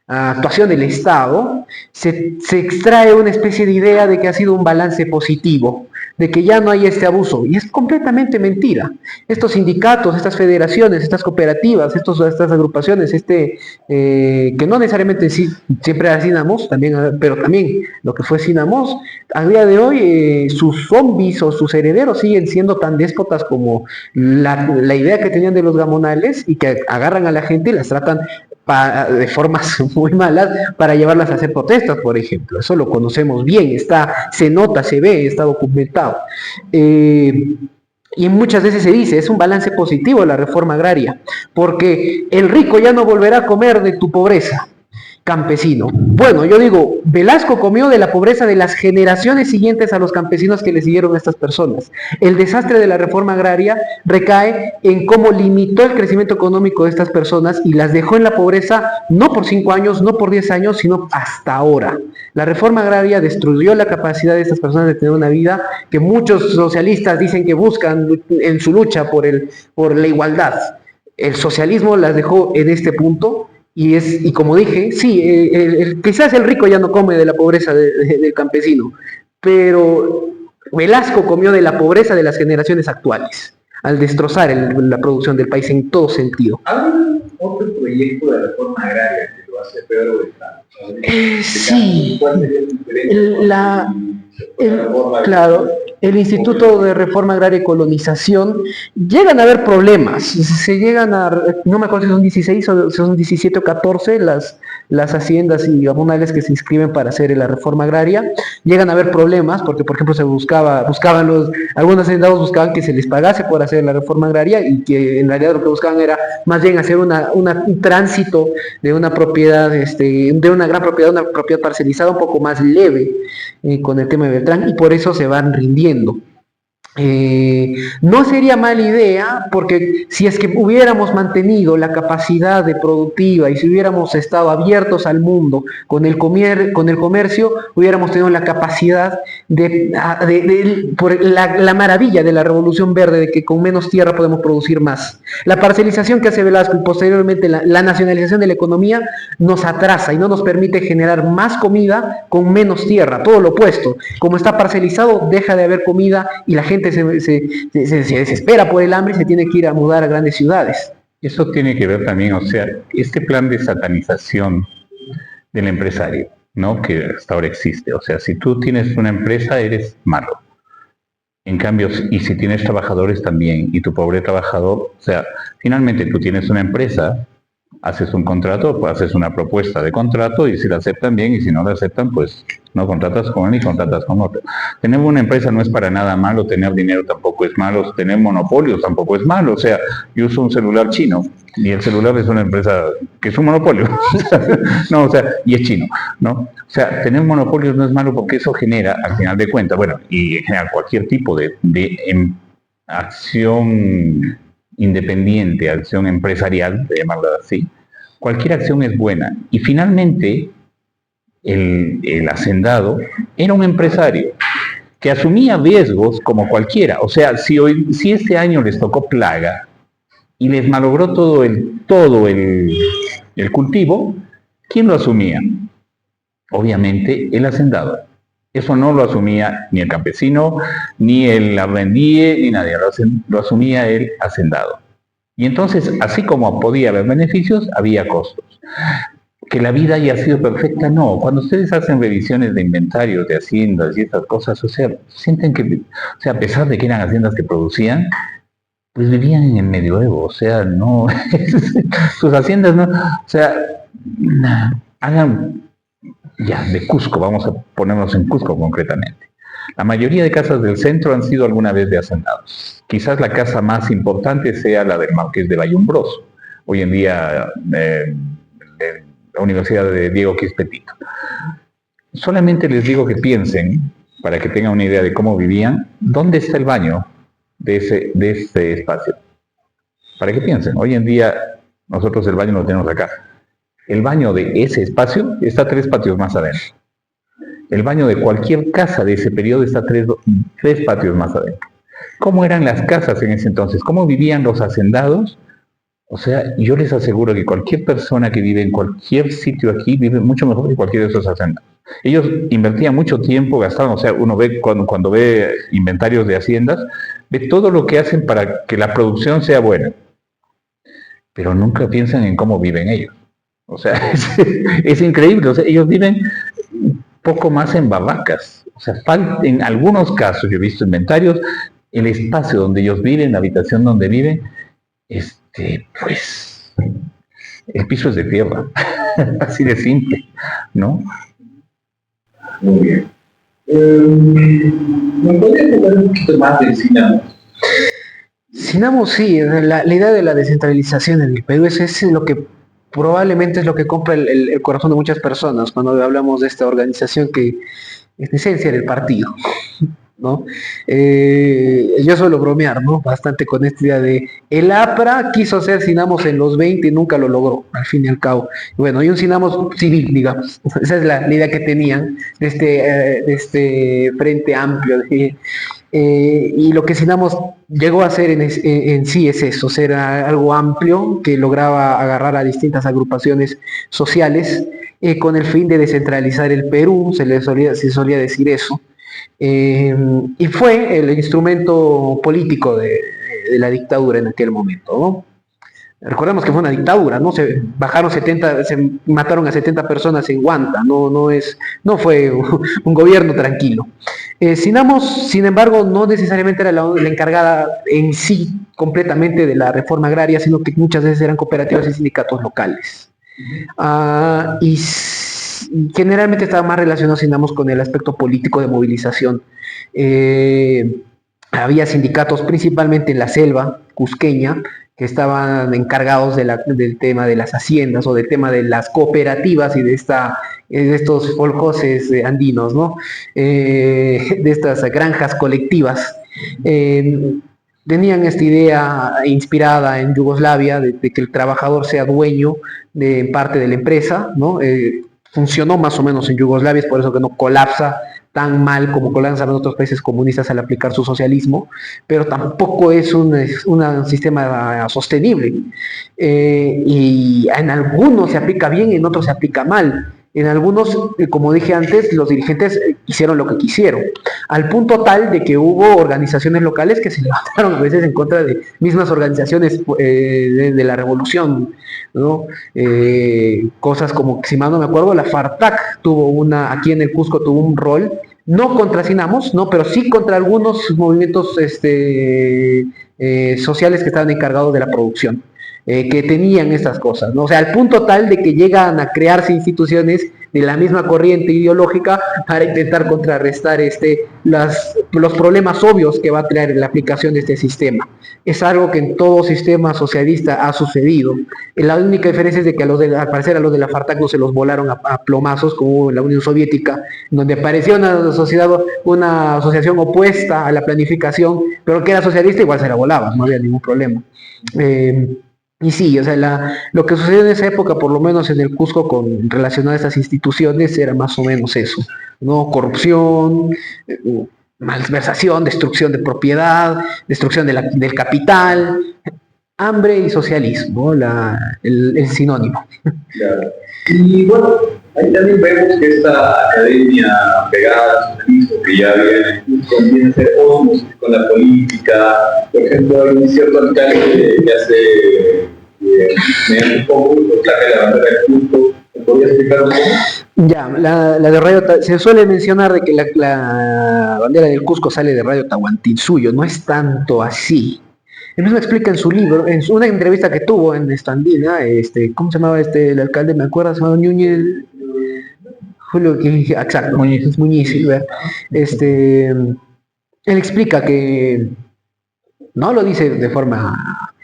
actuación del Estado, se extrae una especie de idea de que ha sido un balance positivo, de que ya no hay este abuso, y es completamente mentira. Estos sindicatos, estas federaciones, estas cooperativas, estas agrupaciones, que no necesariamente siempre era Sinamos, pero también lo que fue Sinamos, a día de hoy sus zombies o sus herederos siguen siendo tan déspotas como la idea que tenían de los gamonales, y que agarran a la gente y las tratan de formas muy malas para llevarlas a hacer protestas, por ejemplo. Eso lo conocemos bien, se nota, se ve, está documentado. Y muchas veces se dice, es un balance positivo la reforma agraria, porque el rico ya no volverá a comer de tu pobreza, campesino. Bueno, yo digo, Velasco comió de la pobreza de las generaciones siguientes a los campesinos que le siguieron a estas personas. El desastre de la reforma agraria recae en cómo limitó el crecimiento económico de estas personas y las dejó en la pobreza no por 5 años, no por 10 años, sino hasta ahora. La reforma agraria destruyó la capacidad de estas personas de tener una vida que muchos socialistas dicen que buscan en su lucha por la igualdad. El socialismo las dejó en este punto. Y como dije, sí, quizás el rico ya no come de la pobreza del campesino, pero Velasco comió de la pobreza de las generaciones actuales. al destrozar la producción del país en todo sentido. ¿Hay otro proyecto de reforma agraria que lo hace Pedro Beltrán? Sí, ¿Cuál sería el diferente? claro, el Instituto de Reforma Agraria y Colonización, llegan a haber problemas, no me acuerdo si son 16 o son 17 o 14 las haciendas y abonales que se inscriben para hacer la reforma agraria, llegan a haber problemas porque, por ejemplo, algunos hacendados buscaban que se les pagase por hacer la reforma agraria y que en realidad lo que buscaban era más bien hacer un tránsito de una propiedad, de una gran propiedad, una propiedad parcelizada un poco más leve, con el tema de Beltrán, y por eso se van rindiendo. No sería mala idea, porque si es que hubiéramos mantenido la capacidad productiva y si hubiéramos estado abiertos al mundo con el comercio, hubiéramos tenido la capacidad por la maravilla de la revolución verde, de que con menos tierra podemos producir más. La parcelización que hace Velasco y posteriormente la nacionalización de la economía nos atrasa y no nos permite generar más comida con menos tierra, todo lo opuesto. Como está parcelizado, deja de haber comida y la gente se desespera por el hambre y se tiene que ir a mudar a grandes ciudades. Eso tiene que ver también, o sea, este plan de satanización del empresario, ¿no? Que hasta ahora existe. O sea, si tú tienes una empresa, eres malo. En cambio, y si tienes trabajadores también, y tu pobre trabajador, o sea, finalmente tú tienes una empresa, haces un contrato, pues haces una propuesta de contrato y si la aceptan bien y si no la aceptan, pues no contratas con él y contratas con otro. Tener una empresa no es para nada malo, tener dinero tampoco es malo, tener monopolios tampoco es malo. O sea, yo uso un celular chino y el celular es una empresa que es un monopolio. No, o sea, y es chino, ¿no? O sea, tener monopolios no es malo porque eso genera, al final de cuentas, bueno, y en general cualquier tipo de acción independiente, acción empresarial, de llamarla así, cualquier acción es buena. Y finalmente, el hacendado era un empresario que asumía riesgos como cualquiera. O sea, si este año les tocó plaga y les malogró todo el cultivo, ¿quién lo asumía? Obviamente el hacendado. Eso no lo asumía ni el campesino, ni el arrendíe, ni nadie. Lo asumía el hacendado. Y entonces, así como podía haber beneficios, había costos. Que la vida haya sido perfecta, no. Cuando ustedes hacen revisiones de inventarios, de haciendas y estas cosas, o sea, sienten que, o sea, a pesar de que eran haciendas que producían, pues vivían en el medioevo, o sea, no, sus haciendas no, o sea, hagan, ya, de Cusco, vamos a ponernos en Cusco concretamente. La mayoría de casas del centro han sido alguna vez de hacendados. Quizás la casa más importante sea la del Marqués de Bayumbroso, hoy en día de la Universidad de Diego Quispetito. Solamente les digo que piensen, para que tengan una idea de cómo vivían, ¿dónde está el baño de ese espacio? Para que piensen, hoy en día nosotros el baño lo tenemos acá. El baño de ese espacio está 3 patios más adentro. El baño de cualquier casa de ese periodo está 3 patios más adentro. ¿Cómo eran las casas en ese entonces? ¿Cómo vivían los hacendados? O sea, yo les aseguro que cualquier persona que vive en cualquier sitio aquí vive mucho mejor que cualquiera de esos hacendados. Ellos invertían mucho tiempo, gastaban, o sea, uno ve cuando ve inventarios de haciendas, ve todo lo que hacen para que la producción sea buena, pero nunca piensan en cómo viven ellos. O sea, es increíble, o sea, ellos viven poco más en barracas. O sea, en algunos casos, yo he visto inventarios, el espacio donde ellos viven, la habitación donde viven, pues, el piso es de tierra, así de simple, ¿no? Muy bien. ¿Me podrías hablar un poquito más del Sinamo? Sinamo, sí, la idea de la descentralización en el Perú es lo que probablemente es lo que compra el corazón de muchas personas cuando hablamos de esta organización que en esencia era el partido, ¿no? Yo suelo bromear, ¿no? Bastante con esta idea de el APRA quiso hacer Sinamos en los 20 y nunca lo logró, al fin y al cabo. Bueno, y un Sinamos civil, digamos. Esa es la idea que tenían de este frente amplio. Y lo que Sinamos llegó a hacer en sí es eso, ser algo amplio que lograba agarrar a distintas agrupaciones sociales con el fin de descentralizar el Perú, se solía decir eso. Y fue el instrumento político de la dictadura en aquel momento, ¿no? Recordemos que fue una dictadura, ¿no? Se mataron a 70 personas en Huanta, no fue un gobierno tranquilo. Sin embargo, no necesariamente era la encargada en sí completamente de la reforma agraria, sino que muchas veces eran cooperativas y sindicatos locales. Y generalmente estaba más relacionado, si andamos, con el aspecto político de movilización. Había sindicatos principalmente en la selva cusqueña, que estaban encargados del tema de las haciendas o del tema de las cooperativas y de estos folcloses andinos, ¿no? De estas granjas colectivas. Tenían esta idea inspirada en Yugoslavia de que el trabajador sea dueño de parte de la empresa, ¿no? Funcionó más o menos en Yugoslavia, es por eso que no colapsa tan mal como colapsan en otros países comunistas al aplicar su socialismo, pero tampoco es un sistema sostenible. Y en algunos se aplica bien, en otros se aplica mal. En algunos, como dije antes, los dirigentes hicieron lo que quisieron, al punto tal de que hubo organizaciones locales que se levantaron a veces en contra de mismas organizaciones de la revolución, ¿no? Cosas como, si mal no me acuerdo, la FARTAC aquí en el Cusco tuvo un rol, no contra Sinamos, ¿no? Pero sí contra algunos movimientos sociales que estaban encargados de la producción. Que tenían estas cosas, ¿no? O sea, al punto tal de que llegan a crearse instituciones de la misma corriente ideológica para intentar contrarrestar los problemas obvios que va a traer la aplicación de este sistema. Es algo que en todo sistema socialista ha sucedido. La única diferencia es de que al parecer a los de la FARTAC no se los volaron a plomazos como en la Unión Soviética, donde apareció una asociación opuesta a la planificación, pero que era socialista, igual se la volaban, no había ningún problema. Y sí, o sea, lo que sucedió en esa época, por lo menos en el Cusco, relacionado a estas instituciones, era más o menos eso, ¿no? Corrupción, malversación, destrucción de propiedad, destrucción del capital, hambre y socialismo, el sinónimo. Claro. Y bueno, ahí también vemos que esta academia pegada al socialismo que ya viene a ser osmosis con la política. Por ejemplo, hay un cierto alcalde que hace mediante un concurso saca la bandera del Cusco. ¿Me podrías explicar un poco? Ya, la de Radio se suele mencionar de que la bandera del Cusco sale de Radio Tahuantinsuyo, no es tanto así. Él mismo explica en su libro, en una entrevista que tuvo en Estandina, ¿cómo se llamaba el alcalde? ¿Me acuerdas? Se llamaba Núñez, Julio, exacto, Muñiz, ¿verdad? Él explica que no lo dice de forma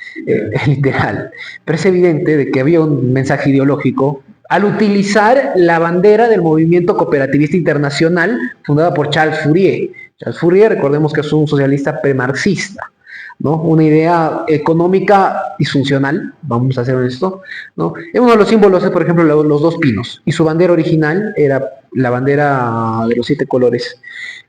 literal, pero es evidente de que había un mensaje ideológico al utilizar la bandera del movimiento cooperativista internacional fundada por Charles Fourier. Charles Fourier, recordemos que es un socialista premarxista, ¿no? Una idea económica disfuncional, vamos a ser honestos, ¿no? Uno de los símbolos es, por ejemplo, los dos pinos, y su bandera original era la bandera de los 7 colores.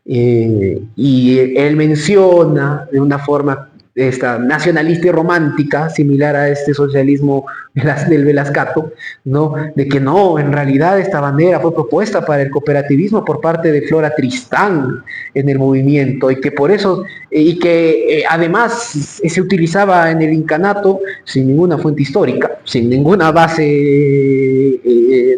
Y él menciona de una forma esta nacionalista y romántica, similar a este socialismo del Velascato, ¿no? De que no, en realidad esta bandera fue propuesta para el cooperativismo por parte de Flora Tristán en el movimiento, y que por eso, además se utilizaba en el incanato sin ninguna fuente histórica, sin ninguna base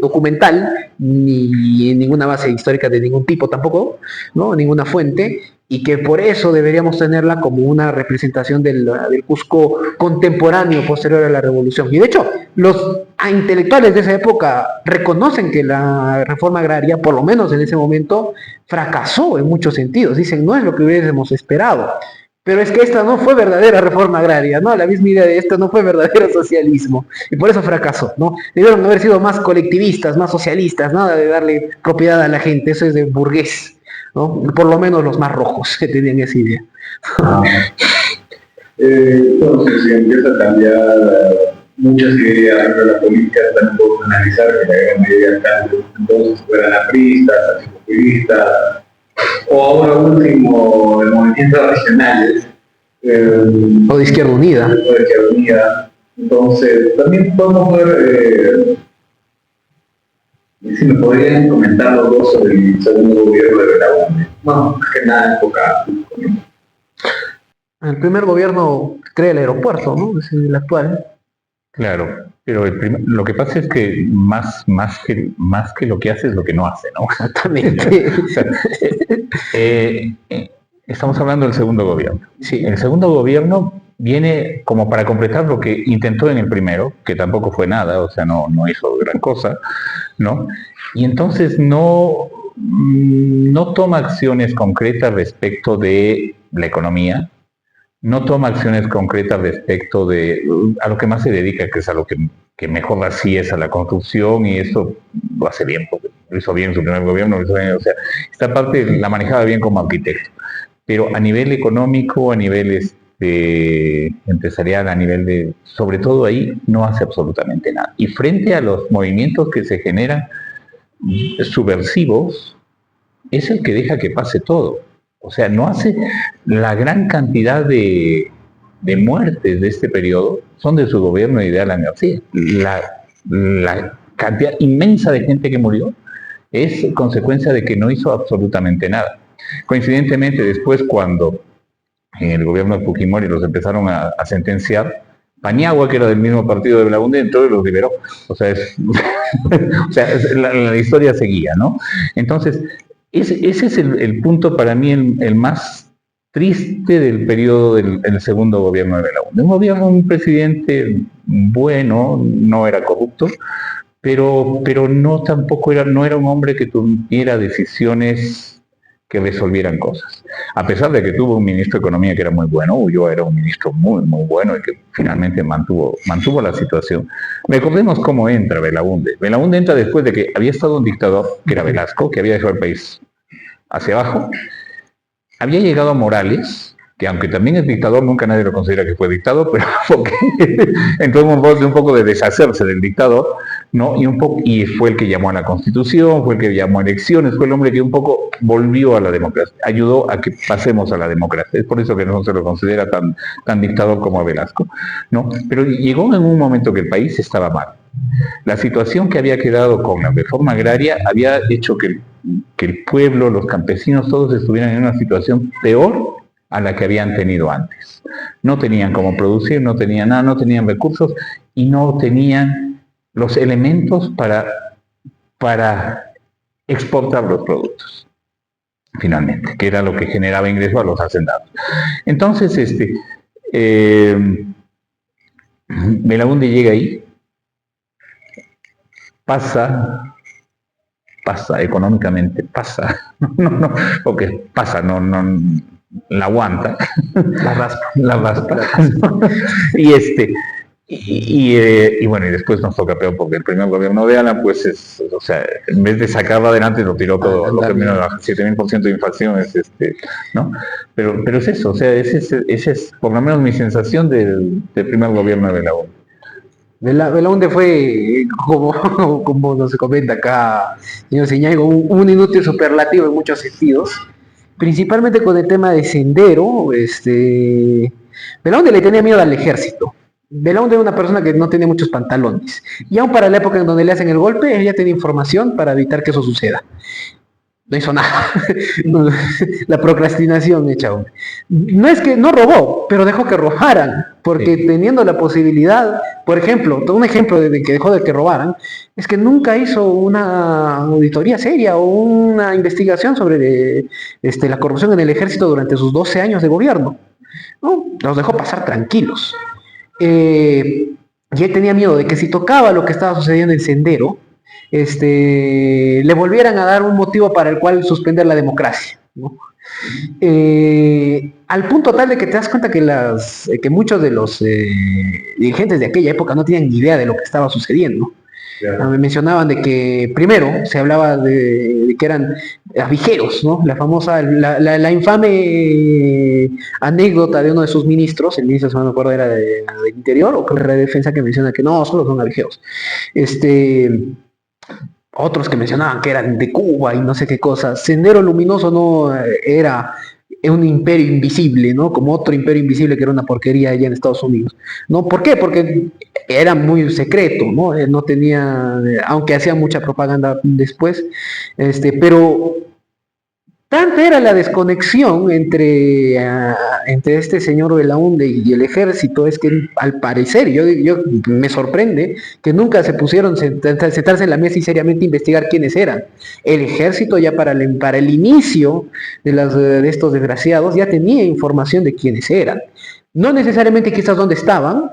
documental, ni en ninguna base histórica de ningún tipo tampoco, ¿no? Ninguna fuente, y que por eso deberíamos tenerla como una representación del Cusco contemporáneo posterior a la revolución. Y de hecho, los intelectuales de esa época reconocen que la reforma agraria, por lo menos en ese momento, fracasó en muchos sentidos. Dicen, no es lo que hubiésemos esperado. Pero es que esta no fue verdadera reforma agraria, ¿no? La misma idea de esto no fue verdadero socialismo. Y por eso fracasó, ¿no? Debieron haber sido más colectivistas, más socialistas, nada de darle propiedad a la gente. Eso es de burgués, ¿no? Por lo menos los más rojos que tenían esa idea. Entonces, si empieza a cambiar muchas ideas de la política, también podemos analizar que la gran mayoría de alcaldes entonces fueran apristas, populistas, o ahora último, de movimientos regionales. O de Izquierda Unida. Entonces, también podemos ver, si me podrían comentar los dos sobre el segundo gobierno de Belaúnde. Bueno, más que nada enfocado. El primer gobierno crea el aeropuerto, ¿no? Es el actual. Claro, pero lo que pasa es que más que lo que hace es lo que no hace, ¿no? Exactamente. O sea, estamos hablando del segundo gobierno. Sí. El segundo gobierno viene como para completar lo que intentó en el primero, que tampoco fue nada, o sea, no hizo gran cosa, ¿no? Y entonces no toma acciones concretas respecto de la economía, no toma acciones concretas respecto de a lo que más se dedica, que es a lo que mejor así es a la construcción, y eso lo hace bien, porque lo hizo bien en su primer gobierno, lo hizo bien, o sea, esta parte la manejaba bien como arquitecto, pero a nivel económico, a nivel empresarial, a nivel de, sobre todo ahí, no hace absolutamente nada. Y frente a los movimientos que se generan subversivos, es el que deja que pase todo. O sea, no hace la gran cantidad de muertes de este periodo, son de su gobierno y de Alan García. La cantidad inmensa de gente que murió es consecuencia de que no hizo absolutamente nada. Coincidentemente, después cuando en el gobierno de Fujimori los empezaron a sentenciar, Paniagua, que era del mismo partido de Belaúnde, entró y los liberó. O sea, o sea la historia seguía, ¿no? Entonces, ese es el punto para mí el más triste del periodo del segundo gobierno de Belaúnde. Un presidente bueno, no era corrupto, pero no tampoco no era un hombre que tuviera decisiones que resolvieran cosas. A pesar de que tuvo un ministro de Economía que era muy bueno, Ulloa era un ministro muy bueno y que finalmente mantuvo la situación. Recordemos cómo entra Belaúnde. Belaúnde entra después de que había estado un dictador, que era Velasco, que había dejado el país hacia abajo. Había llegado a Morales, que aunque también es dictador, nunca nadie lo considera que fue dictador, pero porque entró en un poco de deshacerse del dictador, ¿no? Y fue el que llamó a la Constitución, fue el que llamó a elecciones, fue el hombre que un poco volvió a la democracia, ayudó a que pasemos a la democracia. Es por eso que no se lo considera tan dictador como a Velasco, ¿no? Pero llegó en un momento que el país estaba mal. La situación que había quedado con la reforma agraria había hecho que el pueblo, los campesinos, todos estuvieran en una situación peor a la que habían tenido antes. No tenían cómo producir, no tenían nada, no tenían recursos y no tenían los elementos para exportar los productos, finalmente, que era lo que generaba ingreso a los hacendados. Entonces, Belaúnde llega ahí, pasa económicamente, porque pasa, no la aguanta, la raspa, y bueno, y después nos toca peor, porque el primer gobierno de Alan, pues o sea, en vez de sacarlo adelante, lo tiró todo, lo terminó de 7.000% de inflación, ¿no? Pero es eso, o sea, ese es por lo menos mi sensación del primer gobierno de Belaúnde. Belaúnde fue, como nos comenta acá, señor Ciñaigo, un inútil superlativo en muchos sentidos, principalmente con el tema de Sendero. Belaúnde le tenía miedo al ejército. Belaúnde era una persona que no tenía muchos pantalones, y aún para la época en donde le hacen el golpe, él ya tenía información para evitar que eso suceda. No hizo nada. La procrastinación hecha, hombre. No es que no robó, pero dejó que robaran, porque sí, teniendo la posibilidad, por ejemplo, un ejemplo de que dejó de que robaran, es que nunca hizo una auditoría seria o una investigación sobre la corrupción en el ejército durante sus 12 años de gobierno. ¿No? Los dejó pasar tranquilos. Y él tenía miedo de que si tocaba lo que estaba sucediendo en Sendero, le volvieran a dar un motivo para el cual suspender la democracia, ¿no? Al punto tal de que te das cuenta que muchos de los dirigentes de aquella época no tenían ni idea de lo que estaba sucediendo. Claro. Me mencionaban de que primero se hablaba de que eran avijeros, ¿no? La famosa, la infame anécdota de uno de sus ministros, el ministro, si no me acuerdo, era del Interior o de Defensa, que menciona que no, solo son avijeros. Otros que mencionaban que eran de Cuba y no sé qué cosas. Sendero Luminoso no era un imperio invisible, ¿no? Como otro imperio invisible que era una porquería allá en Estados Unidos. ¿No? ¿Por qué? Porque era muy secreto, ¿no? No tenía, aunque hacía mucha propaganda después, pero Tanta era la desconexión entre este señor Belaunde y el ejército, es que al parecer, yo me sorprende que nunca se pusieron sentarse en la mesa y seriamente investigar quiénes eran. El ejército ya para el inicio de estos desgraciados ya tenía información de quiénes eran. No necesariamente quizás dónde estaban,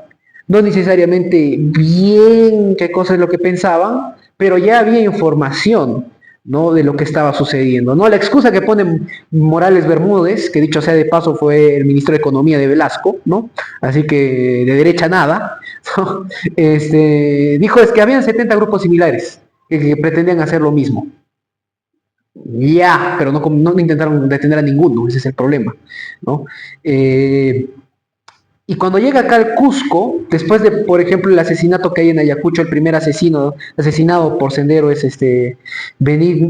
no necesariamente bien qué cosa es lo que pensaban, pero ya había información, ¿no? De lo que estaba sucediendo, ¿no? La excusa que pone Morales Bermúdez, que dicho sea de paso fue el ministro de Economía de Velasco, ¿no? Así que de derecha nada, ¿no? Dijo es que habían 70 grupos similares que pretendían hacer lo mismo. Ya, pero no intentaron detener a ninguno, ese es el problema, ¿no? Y cuando llega acá al Cusco, después de, por ejemplo, el asesinato que hay en Ayacucho, el primer asesinado por Sendero es Benigno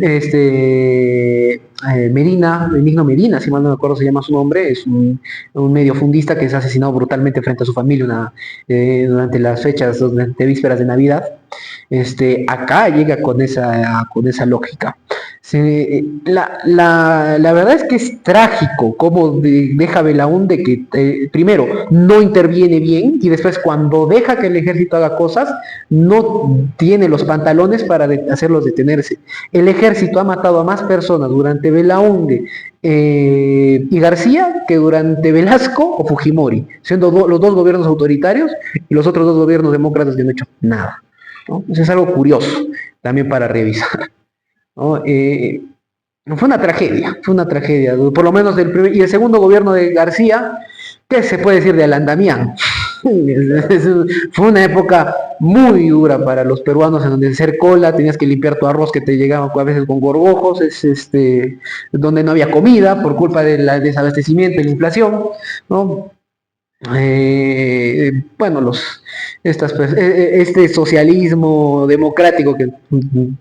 Medina, si mal no me acuerdo se llama su nombre, es un medio fundista que es asesinado brutalmente frente a su familia durante las fechas de vísperas de Navidad. Acá llega con esa lógica. La verdad es que es trágico cómo deja Belaúnde que primero no interviene bien y después cuando deja que el ejército haga cosas no tiene los pantalones para hacerlos detenerse. El ejército ha matado a más personas durante Belaúnde y García que durante Velasco o Fujimori, siendo los dos gobiernos autoritarios y los otros dos gobiernos demócratas que no han hecho nada, ¿no? Eso es algo curioso también para revisar, ¿no? Fue una tragedia, por lo menos del primer y el segundo gobierno de García, ¿qué se puede decir de Alan Damián? Fue una época muy dura para los peruanos en donde hacer cola, tenías que limpiar tu arroz que te llegaba a veces con gorgojos, donde no había comida por culpa del desabastecimiento y la inflación, ¿no? Bueno, este socialismo democrático que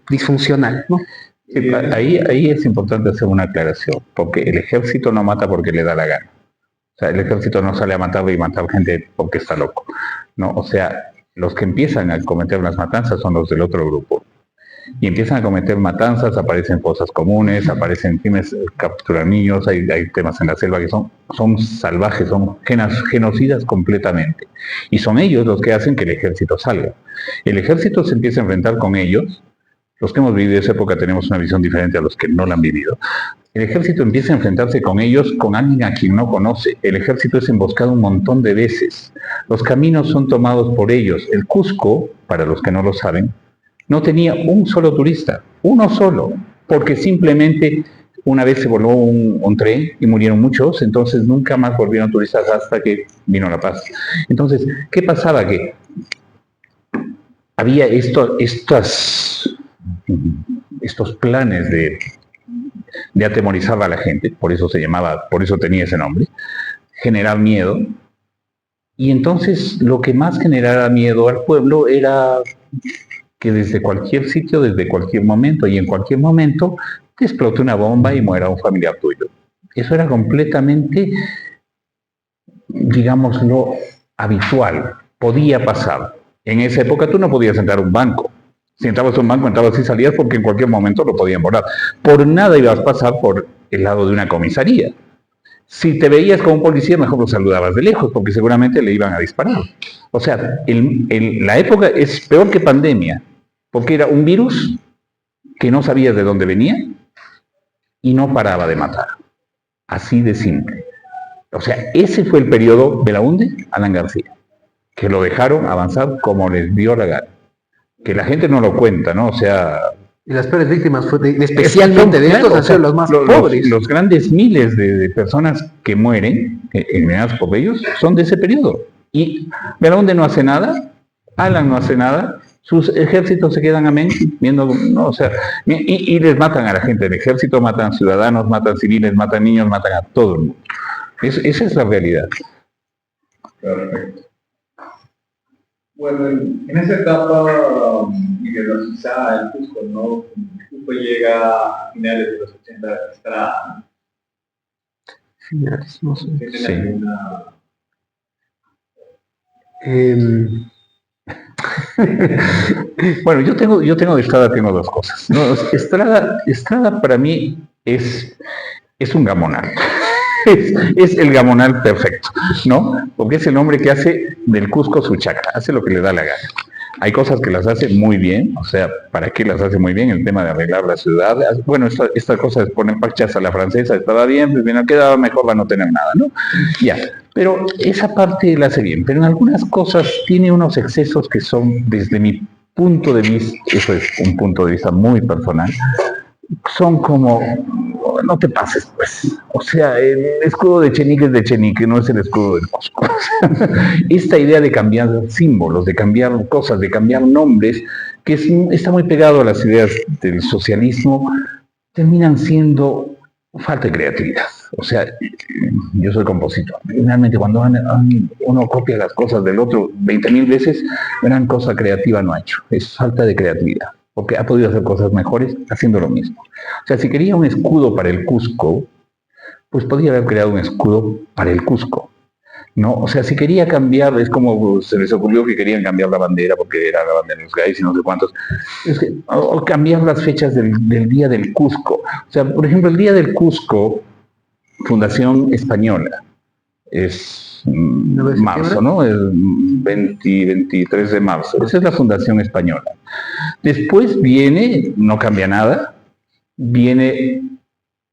disfuncional, ¿no? Sí, ahí es importante hacer una aclaración, porque el ejército no mata porque le da la gana. O sea, el ejército no sale a matar y matar gente porque está loco, ¿no? O sea, los que empiezan a cometer las matanzas son los del otro grupo. Y empiezan a cometer matanzas, aparecen fosas comunes, aparecen crímenes, capturan niños, hay temas en la selva que son salvajes, son genocidas completamente. Y son ellos los que hacen que el ejército salga. El ejército se empieza a enfrentar con ellos. Los que hemos vivido esa época tenemos una visión diferente a los que no la han vivido. El ejército empieza a enfrentarse con ellos, con alguien a quien no conoce. El ejército es emboscado un montón de veces. Los caminos son tomados por ellos. El Cusco, para los que no lo saben, no tenía un solo turista, uno solo, porque simplemente una vez se voló un tren y murieron muchos, entonces nunca más volvieron turistas hasta que vino la paz. Entonces, ¿qué pasaba? Que había estos planes de atemorizar a la gente, por eso tenía ese nombre, generar miedo, y entonces lo que más generaba miedo al pueblo era que desde cualquier sitio, desde cualquier momento y en cualquier momento te explote una bomba y muera un familiar tuyo. Eso era completamente, digámoslo, habitual, podía pasar. En esa época tú no podías entrar a un banco. Si entrabas a un banco, entrabas y salías porque en cualquier momento lo podían borrar. Por nada ibas a pasar por el lado de una comisaría. Si te veías con un policía, mejor lo saludabas de lejos, porque seguramente le iban a disparar. O sea, la época es peor que pandemia, porque era un virus que no sabías de dónde venía y no paraba de matar. Así de simple. O sea, ese fue el periodo Belaúnde, Alan García, que lo dejaron avanzar como les dio la gana. Que la gente no lo cuenta, ¿no? O sea... Y las peores víctimas, especialmente de estos, han sido los más pobres. Los grandes miles de personas que mueren, eliminadas por ellos, son de ese periodo. Y Belaúnde no hace nada, Alan no hace nada, sus ejércitos se quedan amén, viendo, ¿no? O sea, y les matan a la gente del ejército, matan ciudadanos, matan civiles, matan niños, matan a todo el mundo. Esa es la realidad. Perfecto. Bueno, en esa etapa ideologizada del Cusco, ¿no? Cusco llega a finales de los 80 de Estrada. Finales, no sé. ¿Tienen alguna... Bueno, yo tengo de Estrada, tengo dos cosas. No, Estrada para mí es un gamonal. Es el gamonal perfecto, ¿no? Porque es el hombre que hace del Cusco su chacra, hace lo que le da la gana. Hay cosas que las hace muy bien, o sea, ¿para qué las hace muy bien? El tema de arreglar la ciudad. Bueno, esta cosa de poner parchas a la francesa estaba bien, pues bien, quedaba mejor va no tener nada, ¿no? Ya, pero esa parte la hace bien, pero en algunas cosas tiene unos excesos que son, desde mi punto de vista, eso es un punto de vista muy personal, son como, no te pases, pues. O sea, el escudo de Chenique es de Chenique, no es el escudo del Cusco. Esta idea de cambiar símbolos, de cambiar cosas, de cambiar nombres, que está muy pegado a las ideas del socialismo, terminan siendo falta de creatividad. O sea, yo soy compositor. Realmente cuando uno copia las cosas del otro 20.000 veces, gran cosa creativa no ha hecho. Es falta de creatividad. Porque ha podido hacer cosas mejores haciendo lo mismo. O sea, si quería un escudo para el Cusco, pues podría haber creado un escudo para el Cusco, ¿no? O sea, si quería cambiar, es como se les ocurrió que querían cambiar la bandera, porque era la bandera de los gays y no sé cuántos, o cambiar las fechas del Día del Cusco. O sea, por ejemplo, el Día del Cusco, Fundación Española, es marzo, ¿no? El 23 de marzo. Esa es la Fundación Española. Después viene, no cambia nada, viene,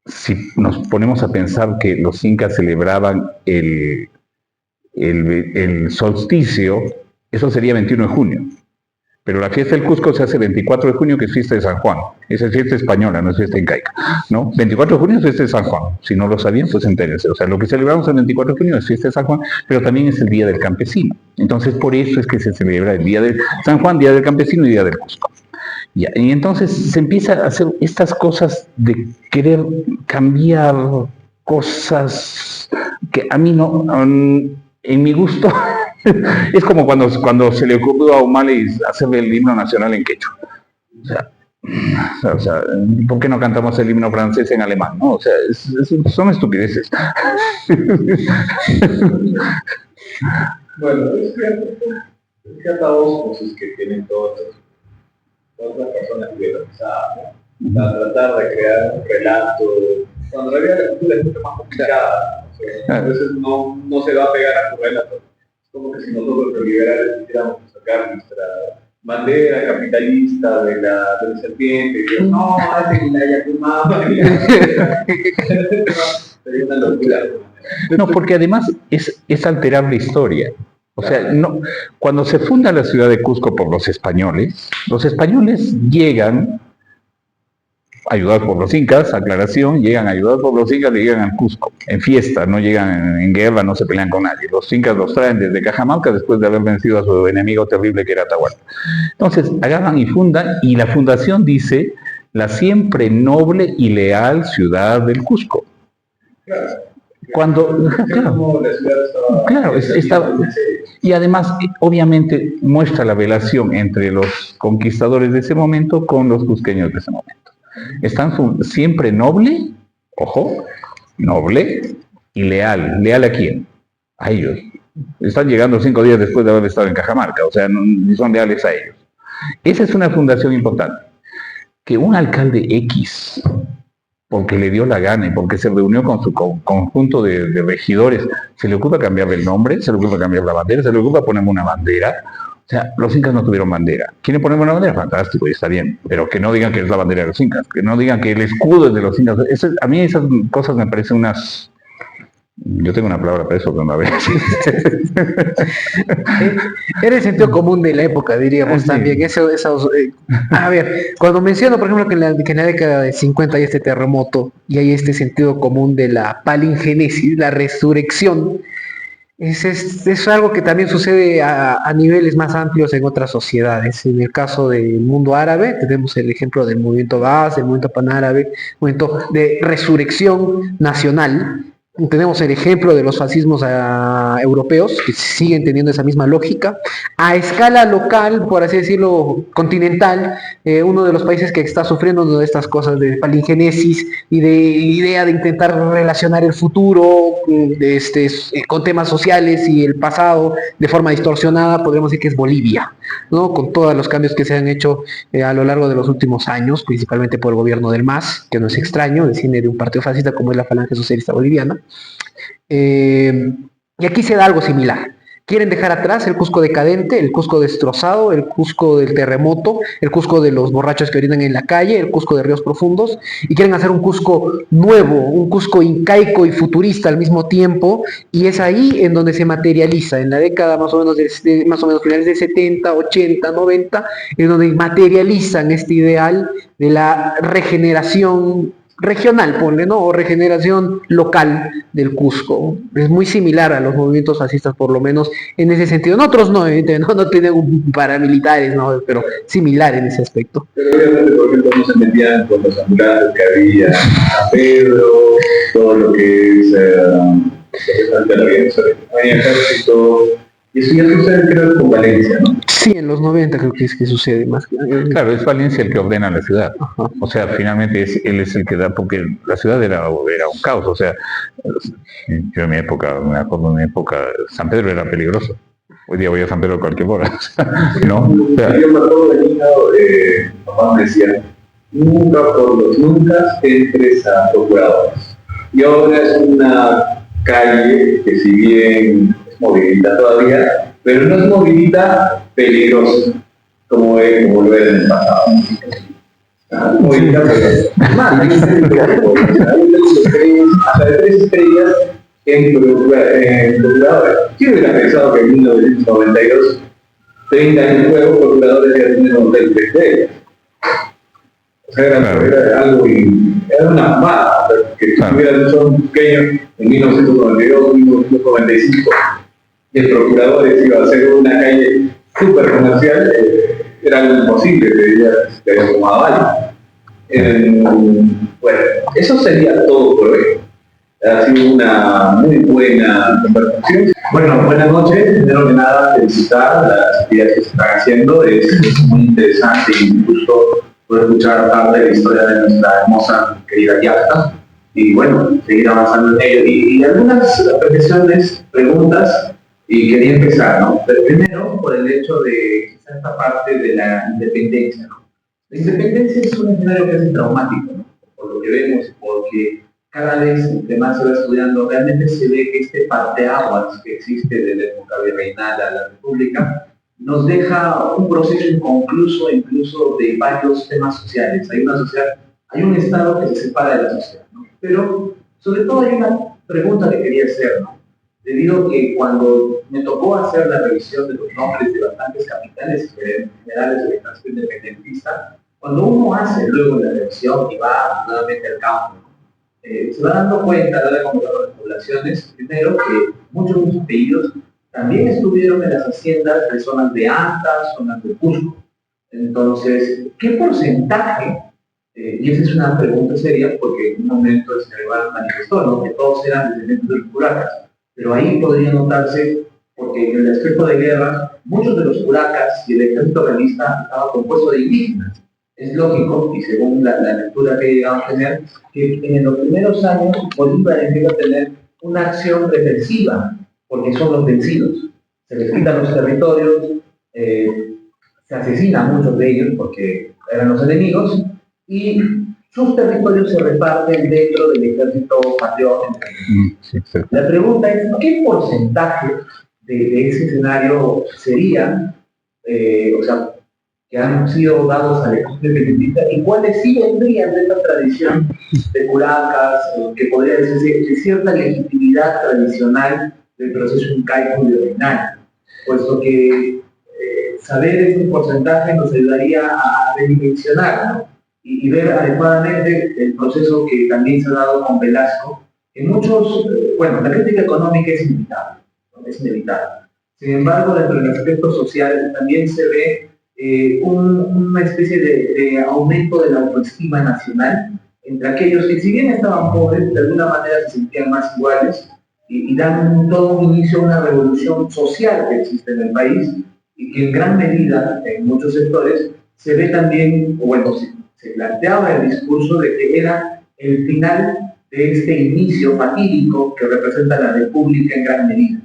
si nos ponemos a pensar que los incas celebraban el solsticio, eso sería 21 de junio. Pero la fiesta del Cusco se hace el 24 de junio, que es fiesta de San Juan. Esa es fiesta española, no es fiesta incaica, ¿no? 24 de junio es fiesta de San Juan. Si no lo sabían, pues entérense. O sea, lo que celebramos el 24 de junio es fiesta de San Juan, pero también es el Día del Campesino. Entonces, por eso es que se celebra el Día de San Juan, Día del Campesino y Día del Cusco. Ya, y entonces se empieza a hacer estas cosas de querer cambiar cosas que a mí no, en mi gusto, es como cuando se le ocurrió a O'Malley hacerle el himno nacional en quechua. O sea, ¿por qué no cantamos el himno francés en alemán? ¿No? O sea, son estupideces. Bueno, es que hasta dos cosas que tienen todas las personas liberalizadas, ¿no? Para tratar de crear un relato, cuando la vida de la cultura es mucho más complicada, o sea, a veces no se va a pegar a tu relato. Es como que si nosotros los liberales quisiéramos sacar nuestra bandera capitalista de la serpiente, y no, hacen la Yakumama, sería una locura. No, porque además es alterar la historia. O sea, no, cuando se funda la ciudad de Cusco por los españoles llegan, ayudados por los incas, aclaración, llegan ayudados por los incas y llegan al Cusco, en fiesta, no llegan en guerra, no se pelean con nadie. Los incas los traen desde Cajamarca después de haber vencido a su enemigo terrible que era Atahualpa. Entonces, agarran y fundan, y la fundación dice, la siempre noble y leal ciudad del Cusco. Cuando, claro, estaba, y además, obviamente, muestra la relación entre los conquistadores de ese momento con los cusqueños de ese momento. Están siempre noble, ojo, noble y leal. ¿Leal a quién? A ellos. Están llegando 5 días después de haber estado en Cajamarca, o sea, no son leales a ellos. Esa es una fundación importante. Que un alcalde X, porque le dio la gana y porque se reunió con su conjunto de regidores, se le ocupa cambiarle el nombre, se le ocupa cambiar la bandera, se le ocupa ponerme una bandera. O sea, los incas no tuvieron bandera. ¿Quieren ponerme una bandera? Fantástico, y está bien. Pero que no digan que es la bandera de los incas, que no digan que el escudo es de los incas. A mí esas cosas me parecen unas... Yo tengo una palabra para eso, pero no a ver. Era el sentido común de la época, diríamos, sí. También. A ver, cuando menciono, por ejemplo, que en la década de 50 hay este terremoto y hay este sentido común de la palingénesis, la resurrección, es algo que también sucede a niveles más amplios en otras sociedades. En el caso del mundo árabe, tenemos el ejemplo del movimiento Baas, el movimiento panárabe, movimiento de resurrección nacional, Tenemos el ejemplo de los fascismos europeos, que siguen teniendo esa misma lógica. A escala local, por así decirlo, continental, uno de los países que está sufriendo una de estas cosas de palingenesis y de idea de intentar relacionar el futuro con temas sociales y el pasado de forma distorsionada, podríamos decir que es Bolivia, ¿no? Con todos los cambios que se han hecho a lo largo de los últimos años, principalmente por el gobierno del MAS, que no es extraño, desciende de un partido fascista como es la Falange Socialista Boliviana. Y aquí se da algo similar. Quieren dejar atrás el Cusco decadente, el Cusco destrozado, el Cusco del terremoto, el Cusco de los borrachos que orinan en la calle, el Cusco de ríos profundos, y quieren hacer un Cusco nuevo, un Cusco incaico y futurista al mismo tiempo, y es ahí en donde se materializa, en la década más o menos finales de 70, 80, 90, en donde materializan este ideal de la regeneración regional, ponle, ¿no? O regeneración local del Cusco. Es muy similar a los movimientos fascistas, por lo menos en ese sentido. En otros no, evidentemente, no tienen paramilitares, ¿no? Pero similar en ese aspecto. Pero obviamente, por ejemplo, no se metían con los ambulantes que había a Pedro, todo lo que es el ejército. Y eso ya sucede, creo, con Valencia, ¿no? Sí, en los 90 creo que es que sucede más. Claro, es Valencia el que ordena la ciudad. Ajá. O sea, finalmente él es el que da, porque la ciudad era un caos. O sea, yo en mi época, me acuerdo en mi época, San Pedro era peligroso. Hoy día voy a San Pedro a cualquier hora, ¿no? O sea, yo me acuerdo de niño, mi papá me decía, nunca por los nunca entres a procuradores. Y ahora es una calle que si bien movilidad todavía, pero no es movilidad peligrosa, como lo era en el pasado. Movilidad peligrosa. Más, hasta de 3 estrellas en procuradores. ¿Quién hubiera pensado que en 1992, 30 años luego, procuradores ya tienen 93 estrellas? O sea, era algo, era una fumada, que si tuvieran son pequeños en 1992, 1995. Y el procurador iba a hacer una calle súper comercial, era algo imposible, que había tomado algo. Bueno, eso sería todo por hoy. Ha sido una muy buena conversación. Bueno, buenas noches. Primero que nada, felicitar las actividades que se están haciendo. Es muy interesante e incluso poder escuchar parte de la historia de nuestra hermosa querida Yacta. Y bueno, seguir avanzando en ello. Y algunas apreciaciones, preguntas. Y quería empezar, ¿no? Pero primero, por el hecho de quizá esta parte de la independencia, ¿no? La independencia es un escenario que es traumático, ¿no? Por lo que vemos, porque cada vez que más se va estudiando, realmente se ve que este parteaguas que existe desde la época virreinal a la República nos deja un proceso inconcluso incluso de varios temas sociales. Hay un Estado que se separa de la sociedad, ¿no? Pero sobre todo hay una pregunta que quería hacer, ¿no? Debido a que cuando me tocó hacer la revisión de los nombres de bastantes capitales generales de la extracción independentista, cuando uno hace luego la revisión y va nuevamente al campo, se va dando cuenta a la hora de comparar las poblaciones, primero que muchos de los apellidos también estuvieron en las haciendas de zonas de Antas, zonas de Cusco. Entonces, ¿qué porcentaje? Y esa es una pregunta seria porque en un momento el señor Iván manifestó, ¿no?, que todos eran descendientes de los curacas. Pero ahí podría notarse, porque en el aspecto de guerra, muchos de los curacas y el ejército realista estaba compuesto de indígenas. Es lógico, y según la lectura que llegamos a tener, que en los primeros años Bolívar empieza a tener una acción represiva, porque son los vencidos. Se les quitan los territorios, se asesina a muchos de ellos porque eran los enemigos, y sus territorios se reparten dentro del ejército patriota. La pregunta es, ¿qué porcentaje de ese escenario sería, que han sido dados al ejército independentista y cuáles sí vendrían de esta tradición de curacas, que podría decirse de cierta legitimidad tradicional del proceso incaico y virreinal? Puesto que saber este porcentaje nos ayudaría a redimensionar, ¿no?, y ver adecuadamente el proceso que también se ha dado con Velasco. En muchos, la crítica económica es inevitable, ¿no?, es inevitable. Sin embargo, dentro del aspecto social también se ve una especie de aumento de la autoestima nacional entre aquellos que, si bien estaban pobres, de alguna manera se sentían más iguales y dan todo un inicio a una revolución social que existe en el país y que en gran medida, en muchos sectores, se ve también, o bueno, se planteaba el discurso de que era el final de este inicio fatídico que representa la República en gran medida.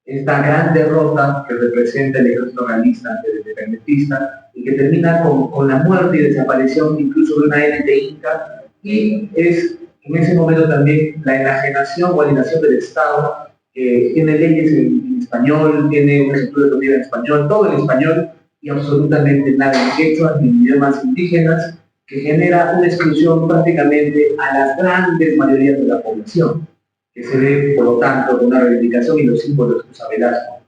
Esta gran derrota que representa el ejército realista ante el independentista y que termina con la muerte y desaparición incluso de una élite inca, y es en ese momento también la enajenación o alienación del Estado, que tiene leyes en español, tiene una estructura educativa en español, todo en español y absolutamente nada en quechua ni en idiomas indígenas, que genera una exclusión prácticamente a las grandes mayorías de la población, que se ve, por lo tanto, una reivindicación y los símbolos que usa Velasco.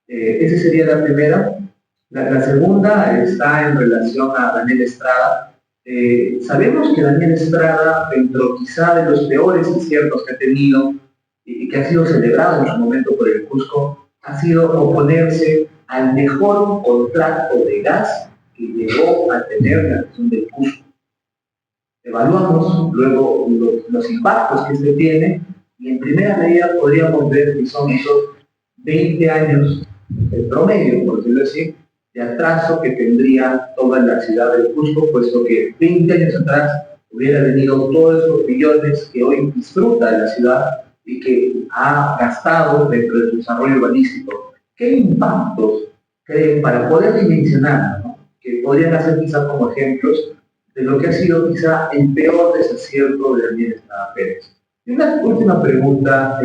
Esa sería la primera. La segunda está en relación a Daniel Estrada. Sabemos que Daniel Estrada, dentro quizá de los peores aciertos que ha tenido y que ha sido celebrado en su momento por el Cusco, ha sido oponerse al mejor contrato de gas que llegó a tener la región del Cusco. Evaluamos luego los impactos que este tiene y en primera medida podríamos ver que son esos 20 años el promedio, por decirlo así, de atraso que tendría toda la ciudad del Cusco, puesto que 20 años atrás hubiera venido todos esos billones que hoy disfruta de la ciudad y que ha gastado dentro de su desarrollo urbanístico. ¿Qué impactos creen para poder dimensionar, ¿no?, que podrían hacer quizá como ejemplos de lo que ha sido quizá el peor desacierto de Daniel Estrada Pérez? Y una última pregunta,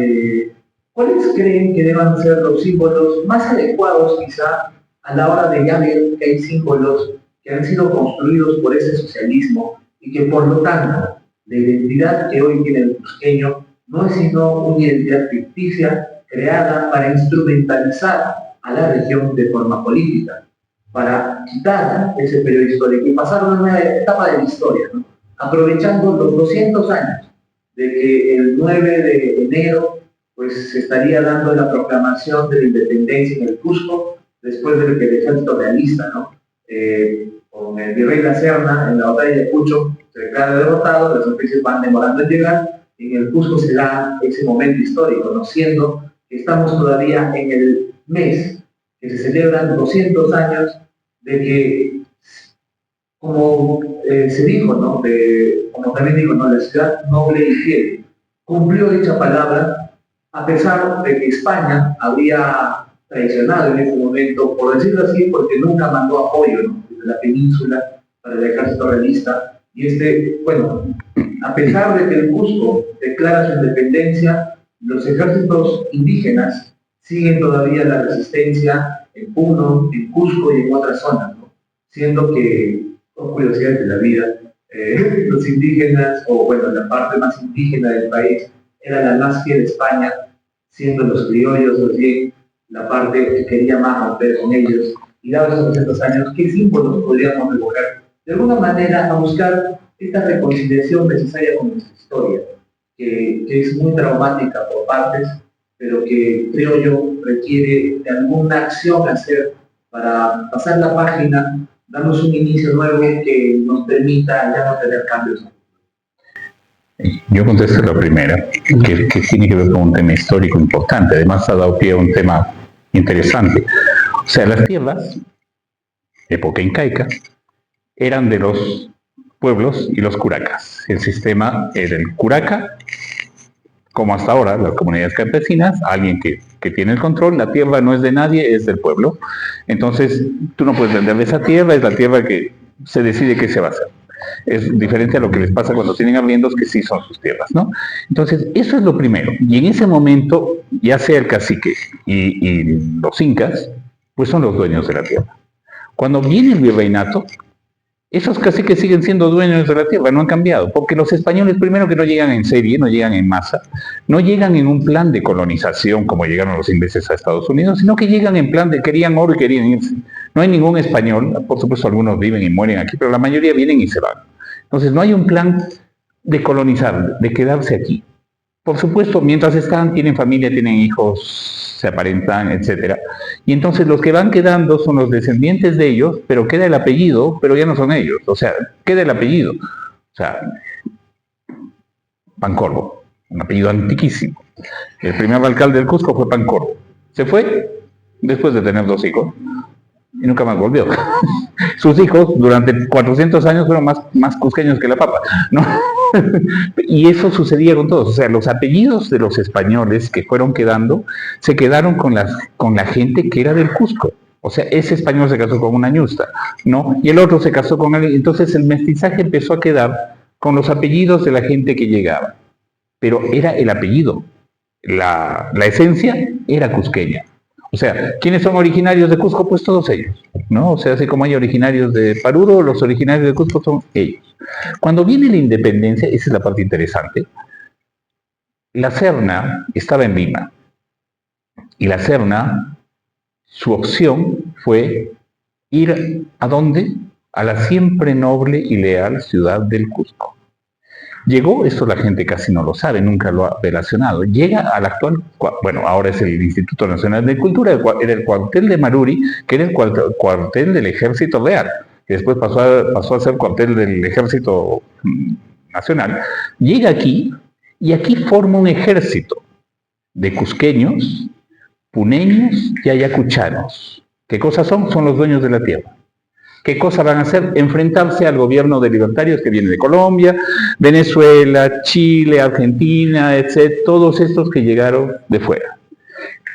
¿cuáles creen que deban ser los símbolos más adecuados quizá a la hora de ya ver que hay símbolos que han sido construidos por ese socialismo y que por lo tanto la identidad que hoy tiene el cusqueño no es sino una identidad ficticia creada para instrumentalizar a la región de forma política, para quitar ese periodo histórico y pasar a una nueva etapa de la historia, ¿no?, aprovechando los 200 años de que el 9 de enero pues se estaría dando la proclamación de la independencia en el Cusco, después de que el ejército realista, ¿no?, con el virrey La Serna en la batalla de Ayacucho se declara derrotado, las noticias van demorando en llegar, y en el Cusco se da ese momento histórico, ¿no?, siendo que estamos todavía en el mes que se celebran 200 años de que, como se dijo, ¿no?, como también dijo, ¿no?, la ciudad noble y fiel cumplió dicha palabra, a pesar de que España había traicionado en ese momento, por decirlo así, porque nunca mandó apoyo, ¿no?, desde la península para el ejército realista. Y bueno, a pesar de que el Cusco declara su independencia, los ejércitos indígenas siguen todavía la resistencia en Puno, en Cusco y en otras zonas, ¿no?, siendo que, con curiosidades de la vida, los indígenas, o bueno, la parte más indígena del país, era la más fiel de España, siendo los criollos, o bien, la parte que quería más romper con ellos. Y dados esos 200 años, ¿qué símbolos podríamos recoger? De alguna manera, a buscar esta reconciliación necesaria con nuestra historia, que es muy traumática por partes, pero que, creo yo, requiere de alguna acción hacer para pasar la página, darnos un inicio nuevo que nos permita ya no tener cambios. Yo contesto la primera, que tiene que ver con un tema histórico importante. Además, ha dado pie a un tema interesante. O sea, las tierras, época incaica, eran de los pueblos y los curacas. El sistema era el curaca, como hasta ahora, las comunidades campesinas, alguien que tiene el control, la tierra no es de nadie, es del pueblo. Entonces, tú no puedes venderle esa tierra, es la tierra que se decide qué se va a hacer. Es diferente a lo que les pasa cuando tienen arriendos, que sí son sus tierras, ¿no? Entonces, eso es lo primero. Y en ese momento, ya sea el cacique y los incas, pues son los dueños de la tierra. Cuando viene el virreinato, esos caciques siguen siendo dueños de la tierra, no han cambiado, porque los españoles, primero, que no llegan en serie, no llegan en masa, no llegan en un plan de colonización como llegaron los ingleses a Estados Unidos, sino que llegan en plan de querían oro y querían irse. No hay ningún español, por supuesto algunos viven y mueren aquí, pero la mayoría vienen y se van. Entonces no hay un plan de colonizar, de quedarse aquí. Por supuesto, mientras están, tienen familia, tienen hijos, se aparentan, etc. Y entonces los que van quedando son los descendientes de ellos, pero queda el apellido, pero ya no son ellos. O sea, queda el apellido. O sea, Pancorbo, un apellido antiquísimo. El primer alcalde del Cusco fue Pancorbo. Se fue después de tener 2 hijos y nunca más volvió. Sus hijos durante 400 años fueron más cusqueños que la papa, ¿no? Y eso sucedía con todos. O sea, los apellidos de los españoles que fueron quedando, se quedaron con la gente que era del Cusco. O sea, ese español se casó con una ñusta, ¿no? Y el otro se casó con alguien. Entonces el mestizaje empezó a quedar con los apellidos de la gente que llegaba. Pero era el apellido. La esencia era cusqueña. O sea, ¿quiénes son originarios de Cusco? Pues todos ellos, ¿no? O sea, así como hay originarios de Paruro, los originarios de Cusco son ellos. Cuando viene la independencia, esa es la parte interesante, la Serna estaba en Lima. Y la Serna, su opción fue ir ¿a dónde? A la siempre noble y leal ciudad del Cusco. Llegó, esto la gente casi no lo sabe, nunca lo ha relacionado, llega al actual, bueno, ahora es el Instituto Nacional de Cultura, era el cuartel de Maruri, que era el cuartel del Ejército Real, que después pasó a ser cuartel del Ejército Nacional. Llega aquí, y aquí forma un ejército de cusqueños, puneños y ayacuchanos. ¿Qué cosas son? Son los dueños de la tierra. ¿Qué cosa van a hacer? Enfrentarse al gobierno de libertarios que viene de Colombia, Venezuela, Chile, Argentina, etc. Todos estos que llegaron de fuera.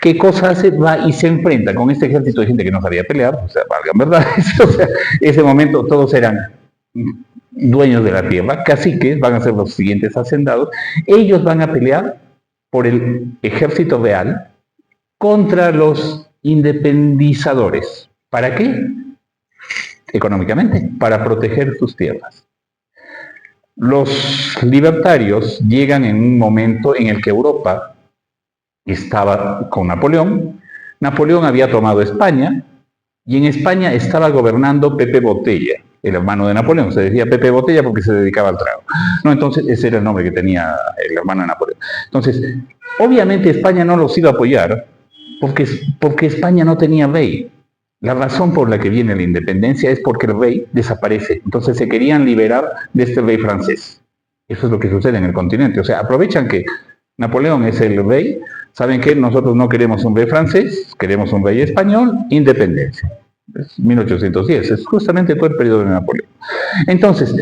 ¿Qué cosa hace? Va y se enfrenta con este ejército de gente que no sabía pelear, o sea, valgan verdades, o sea, en ese momento todos eran dueños de la tierra, caciques, van a ser los siguientes hacendados. Ellos van a pelear por el ejército real contra los independizadores. ¿Para qué? Económicamente, para proteger sus tierras. Los libertarios llegan en un momento en el que Europa estaba con Napoleón. Napoleón había tomado España y en España estaba gobernando Pepe Botella, el hermano de Napoleón. Se decía Pepe Botella porque se dedicaba al trago, ¿no? Entonces ese era el nombre que tenía el hermano de Napoleón. Entonces, obviamente España no los iba a apoyar porque España no tenía rey. La razón por la que viene la independencia es porque el rey desaparece. Entonces se querían liberar de este rey francés. Eso es lo que sucede en el continente. O sea, aprovechan que Napoleón es el rey. ¿Saben qué? Nosotros no queremos un rey francés, queremos un rey español, independencia. Es 1810, es justamente todo el periodo de Napoleón. Entonces,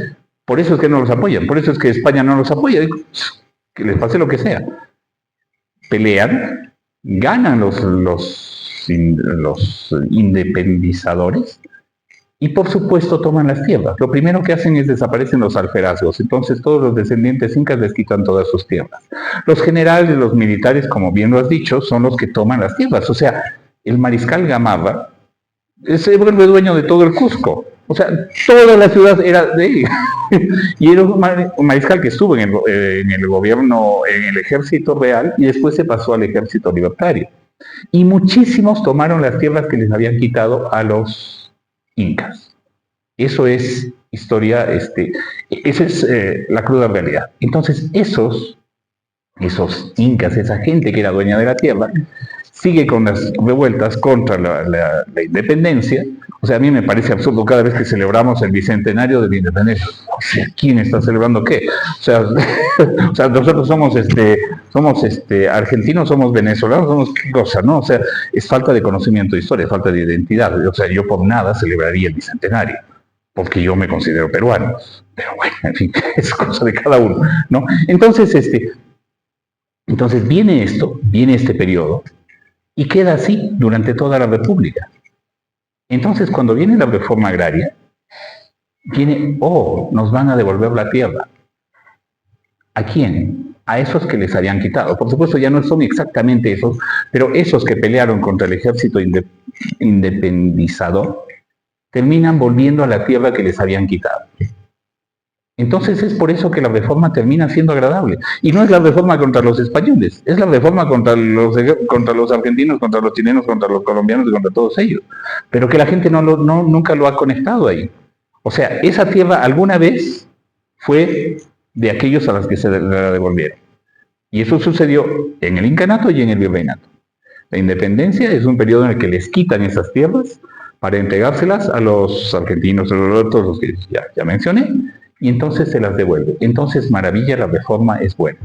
por eso es que no los apoyan, por eso es que España no los apoya, que les pase lo que sea. Pelean, ganan los independizadores y por supuesto toman las tierras. Lo primero que hacen es desaparecen los alferazgos, entonces todos los descendientes incas les quitan todas sus tierras. Los generales, los militares, como bien lo has dicho, son los que toman las tierras. O sea, el mariscal Gamarra se vuelve dueño de todo el Cusco. O sea, toda la ciudad era de él. Y era un mariscal que estuvo en el gobierno, en el ejército real y después se pasó al ejército libertario. Y muchísimos tomaron las tierras que les habían quitado a los incas. Eso es historia, esa es la cruda realidad. Entonces esos incas, esa gente que era dueña de la tierra, sigue con las revueltas contra la independencia. O sea, a mí me parece absurdo cada vez que celebramos el bicentenario de la independencia. O sea, ¿quién está celebrando qué? O sea, nosotros somos argentinos, somos venezolanos, somos qué cosa, ¿no? O sea, es falta de conocimiento de historia, falta de identidad. O sea, yo por nada celebraría el bicentenario, porque yo me considero peruano. Pero bueno, en fin, es cosa de cada uno, ¿no? Entonces viene este periodo, y queda así durante toda la República. Entonces, cuando viene la reforma agraria, nos van a devolver la tierra. ¿A quién? A esos que les habían quitado. Por supuesto, ya no son exactamente esos, pero esos que pelearon contra el ejército independizador, terminan volviendo a la tierra que les habían quitado. Entonces es por eso que la reforma termina siendo agradable. Y no es la reforma contra los españoles, es la reforma contra los argentinos, contra los chilenos, contra los colombianos y contra todos ellos. Pero que la gente nunca lo ha conectado ahí. O sea, esa tierra alguna vez fue de aquellos a los que se la devolvieron. Y eso sucedió en el incanato y en el virreinato. La independencia es un periodo en el que les quitan esas tierras para entregárselas a los argentinos, a los otros, los que ya mencioné, y entonces se las devuelve. Entonces, maravilla, la reforma es buena,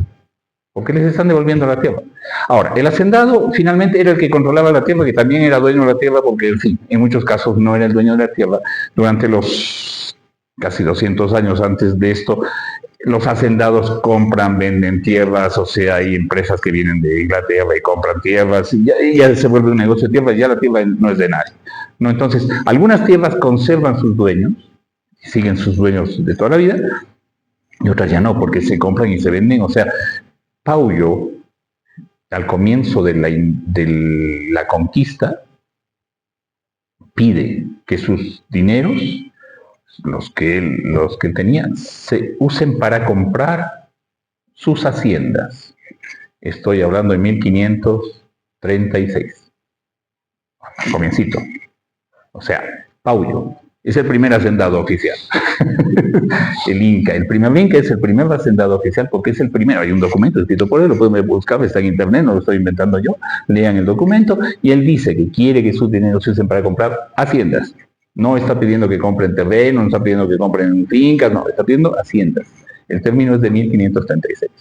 porque les están devolviendo la tierra. Ahora, el hacendado finalmente era el que controlaba la tierra, que también era dueño de la tierra, porque, en fin, en muchos casos no era el dueño de la tierra. Durante los casi 200 años antes de esto, los hacendados compran, venden tierras, o sea, hay empresas que vienen de Inglaterra y compran tierras, y ya se vuelve un negocio de tierra, ya la tierra no es de nadie, ¿no? Entonces, algunas tierras conservan sus dueños, siguen sus dueños de toda la vida, y otras ya no, porque se compran y se venden. O sea, Paulo, al comienzo de la conquista, pide que sus dineros, los que tenían, se usen para comprar sus haciendas. Estoy hablando de 1536. Comiencito. O sea, Paulo es el primer hacendado oficial. El Inca. El primer Inca es el primer hacendado oficial porque es el primero. Hay un documento escrito por él, lo pueden buscar, está en internet, no lo estoy inventando yo. Lean el documento y él dice que quiere que sus dineros se usen para comprar haciendas. No está pidiendo que compren terreno, no está pidiendo que compren fincas, no, está pidiendo haciendas. El término es de 1536.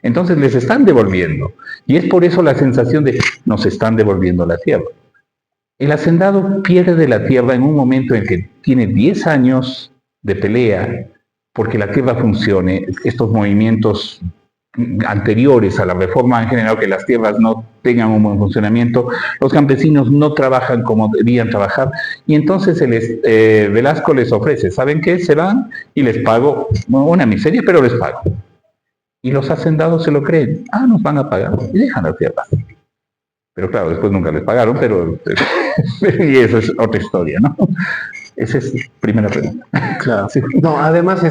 Entonces les están devolviendo. Y es por eso la sensación de nos están devolviendo la tierra. El hacendado pierde la tierra en un momento en que tiene 10 años de pelea porque la tierra funcione. Estos movimientos anteriores a la reforma han generado que las tierras no tengan un buen funcionamiento, los campesinos no trabajan como debían trabajar, y entonces Velasco les ofrece, ¿saben qué? Se van y les pago una miseria, pero les pago. Y los hacendados se lo creen, nos van a pagar, y dejan las tierras. Pero claro, después nunca les pagaron, pero y eso es otra historia, ¿no? Esa es la primera pregunta. Claro. Sí. No, además,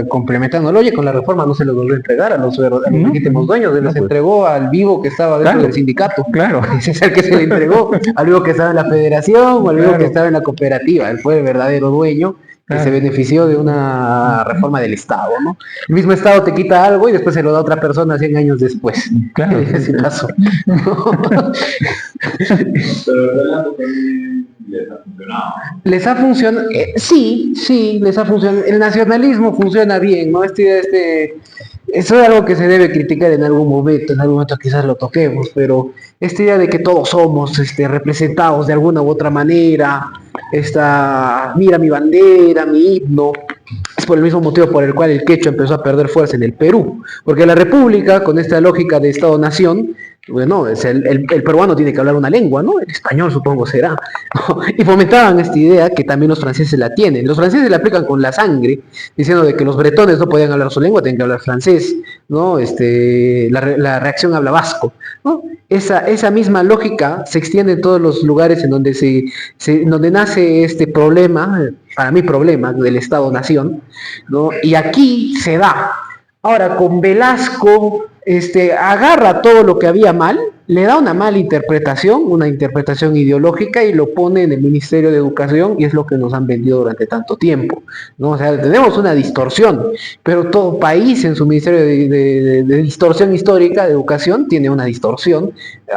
complementándolo, oye, con la reforma no se los volvió a entregar a los legítimos dueños, se los entregó al vivo que estaba dentro del sindicato. Claro. Ese es el que se le entregó, al vivo que estaba en la federación, o al vivo que estaba en la cooperativa. Él fue el verdadero dueño que se benefició de una reforma del Estado, ¿no? El mismo Estado te quita algo y después se lo da a otra persona 100 años después. Claro. Ese caso. Pero también les ha funcionado. Les ha funcionado, sí, les ha funcionado. El nacionalismo funciona bien, ¿no? Eso es algo que se debe criticar en algún momento quizás lo toquemos, pero esta idea de que todos somos representados de alguna u otra manera, mira mi bandera, mi himno, es por el mismo motivo por el cual el quechua empezó a perder fuerza en el Perú, porque la república, con esta lógica de Estado-nación, bueno, el peruano tiene que hablar una lengua, ¿no? El español supongo será, ¿no? Y fomentaban esta idea que también los franceses la tienen. Los franceses la aplican con la sangre, diciendo de que los bretones no podían hablar su lengua, tenían que hablar francés, ¿no? La reacción habla vasco, ¿no? Esa misma lógica se extiende en todos los lugares en donde donde nace este problema, para mí problema, del Estado-nación, ¿no? Y aquí se da. Ahora, con Velasco, agarra todo lo que había mal, le da una mala interpretación, una interpretación ideológica, y lo pone en el Ministerio de Educación, y es lo que nos han vendido durante tanto tiempo, ¿no? O sea, tenemos una distorsión, pero todo país en su Ministerio de distorsión histórica de educación tiene una distorsión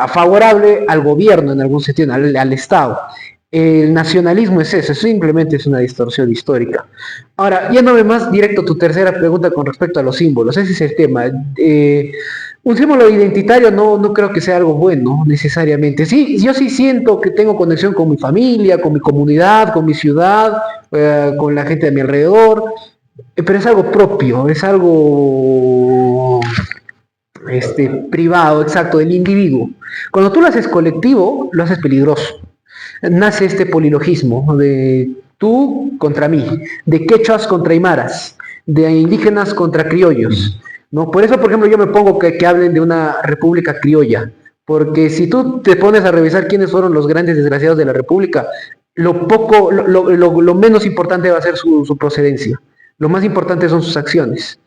favorable al gobierno en algún sentido, al Estado. El nacionalismo es eso, simplemente es una distorsión histórica. Ahora, yéndome más directo a tu tercera pregunta con respecto a los símbolos, ese es el tema. Un símbolo identitario no creo que sea algo bueno, necesariamente. Sí, yo sí siento que tengo conexión con mi familia, con mi comunidad, con mi ciudad, con la gente de mi alrededor, pero es algo propio, es algo privado, exacto, del individuo. Cuando tú lo haces colectivo, lo haces peligroso. Nace este polilogismo de tú contra mí, de quechuas contra aymaras, de indígenas contra criollos, ¿no? Por eso, por ejemplo, yo me pongo que hablen de una república criolla, porque si tú te pones a revisar quiénes fueron los grandes desgraciados de la república, lo menos importante va a ser su procedencia, lo más importante son sus acciones.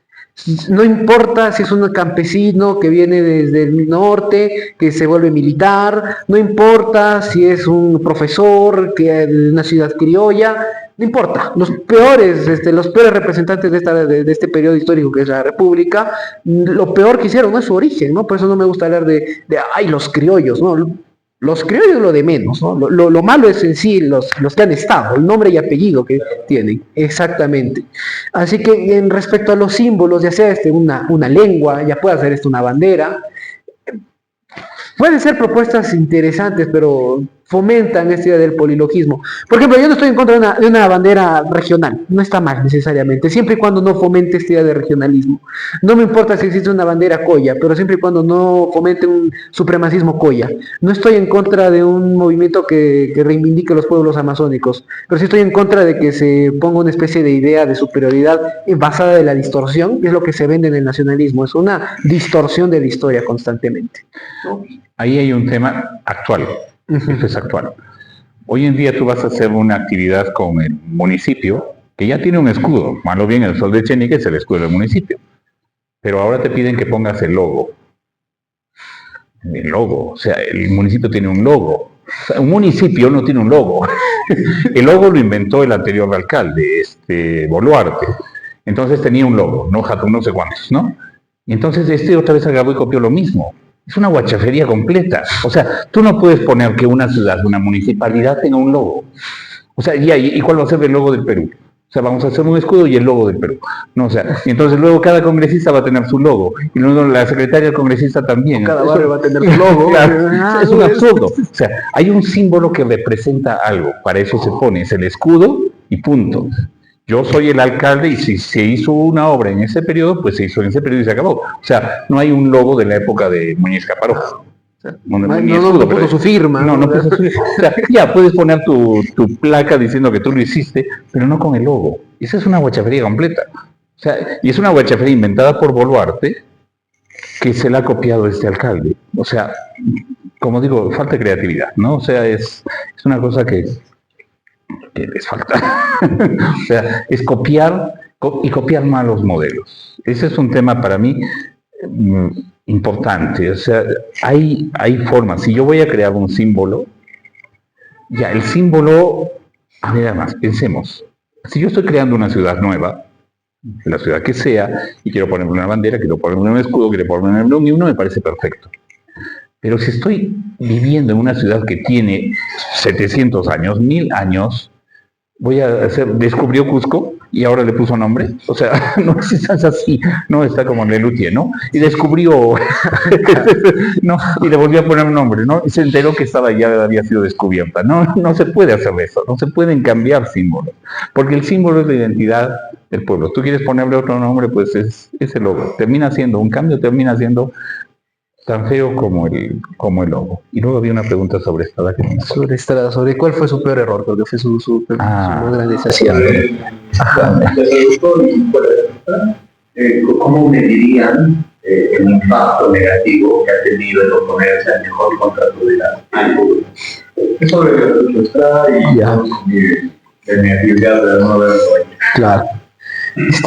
No importa si es un campesino que viene desde el norte, que se vuelve militar, no importa si es un profesor que de una ciudad criolla, no importa. Los peores representantes de este periodo histórico que es la República, lo peor que hicieron no es su origen, ¿no? Por eso no me gusta hablar de los criollos, ¿no? Los criollos lo de menos, ¿no? Lo malo es en sí los que han estado, el nombre y apellido que tienen, exactamente. Así que en respecto a los símbolos, ya sea una lengua, ya puede ser una bandera, pueden ser propuestas interesantes, pero fomentan esta idea del polilogismo. Por ejemplo, yo no estoy en contra de una bandera regional, no está mal necesariamente, siempre y cuando no fomente esta idea de regionalismo. No me importa si existe una bandera colla, pero siempre y cuando no fomente un supremacismo colla. No estoy en contra de un movimiento que reivindique los pueblos amazónicos, pero sí estoy en contra de que se ponga una especie de idea de superioridad basada en la distorsión, que es lo que se vende en el nacionalismo, es una distorsión de la historia constantemente, ¿no? Ahí hay un tema actual. Esto es actual. Hoy en día tú vas a hacer una actividad con el municipio que ya tiene un escudo, malo o bien el sol de Chenique es el escudo del municipio, pero ahora te piden que pongas el logo. El logo, o sea, el municipio tiene un logo. O sea, un municipio no tiene un logo. El logo lo inventó el anterior alcalde, Boluarte. Entonces tenía un logo, no sé cuántos, ¿no? Y entonces otra vez agarró y copió lo mismo. Es una guachafería completa. O sea, tú no puedes poner que una ciudad, una municipalidad tenga un logo. O sea, ¿y cuál va a ser el logo del Perú? O sea, vamos a hacer un escudo y el logo del Perú. No, o sea, y entonces luego cada congresista va a tener su logo. Y luego la secretaria congresista también. Cada barrio va a tener su logo. Claro, es un absurdo. O sea, hay un símbolo que representa algo. Para eso se pone. Es el escudo y punto. Yo soy el alcalde y si se hizo una obra en ese periodo, pues se hizo en ese periodo y se acabó. O sea, no hay un logo de la época de Muñiz Caparó. No puso su firma. No puso su firma. O sea, ya puedes poner tu placa diciendo que tú lo hiciste, pero no con el logo. Esa es una guachafería completa. O sea, y es una guachafería inventada por Boluarte que se la ha copiado este alcalde. O sea, como digo, falta creatividad, ¿no? O sea, es una cosa que les falta. O sea, es copiar y copiar malos modelos. Ese es un tema para mí importante. O sea, hay formas. Si yo voy a crear un símbolo, ya el símbolo, a ver, además, pensemos, si yo estoy creando una ciudad nueva, la ciudad que sea, y quiero ponerle una bandera, quiero ponerle un escudo, quiero ponerle un himno, me parece perfecto. Pero si estoy viviendo en una ciudad que tiene 700 años, 1000 años, descubrió Cusco y ahora le puso nombre. O sea, no es así, no está como Lelutier, ¿no? Y descubrió, ¿no? Y le volvió a poner un nombre, ¿no? Y se enteró que ya había sido descubierta. No se puede hacer eso, no se pueden cambiar símbolos, porque el símbolo es la identidad del pueblo. Tú quieres ponerle otro nombre, pues es el logo. Termina siendo un cambio, termina siendo tan feo como el logo. Y luego había una pregunta sobre Estrada. Sobre cuál fue su peor error, creo que fue su gran desacierto. ¿Cómo medirían el impacto negativo que ha tenido el oponerse al mejor contrato de la público? Es sobre Estrada y de negatividad de no haberlo hecho. Claro.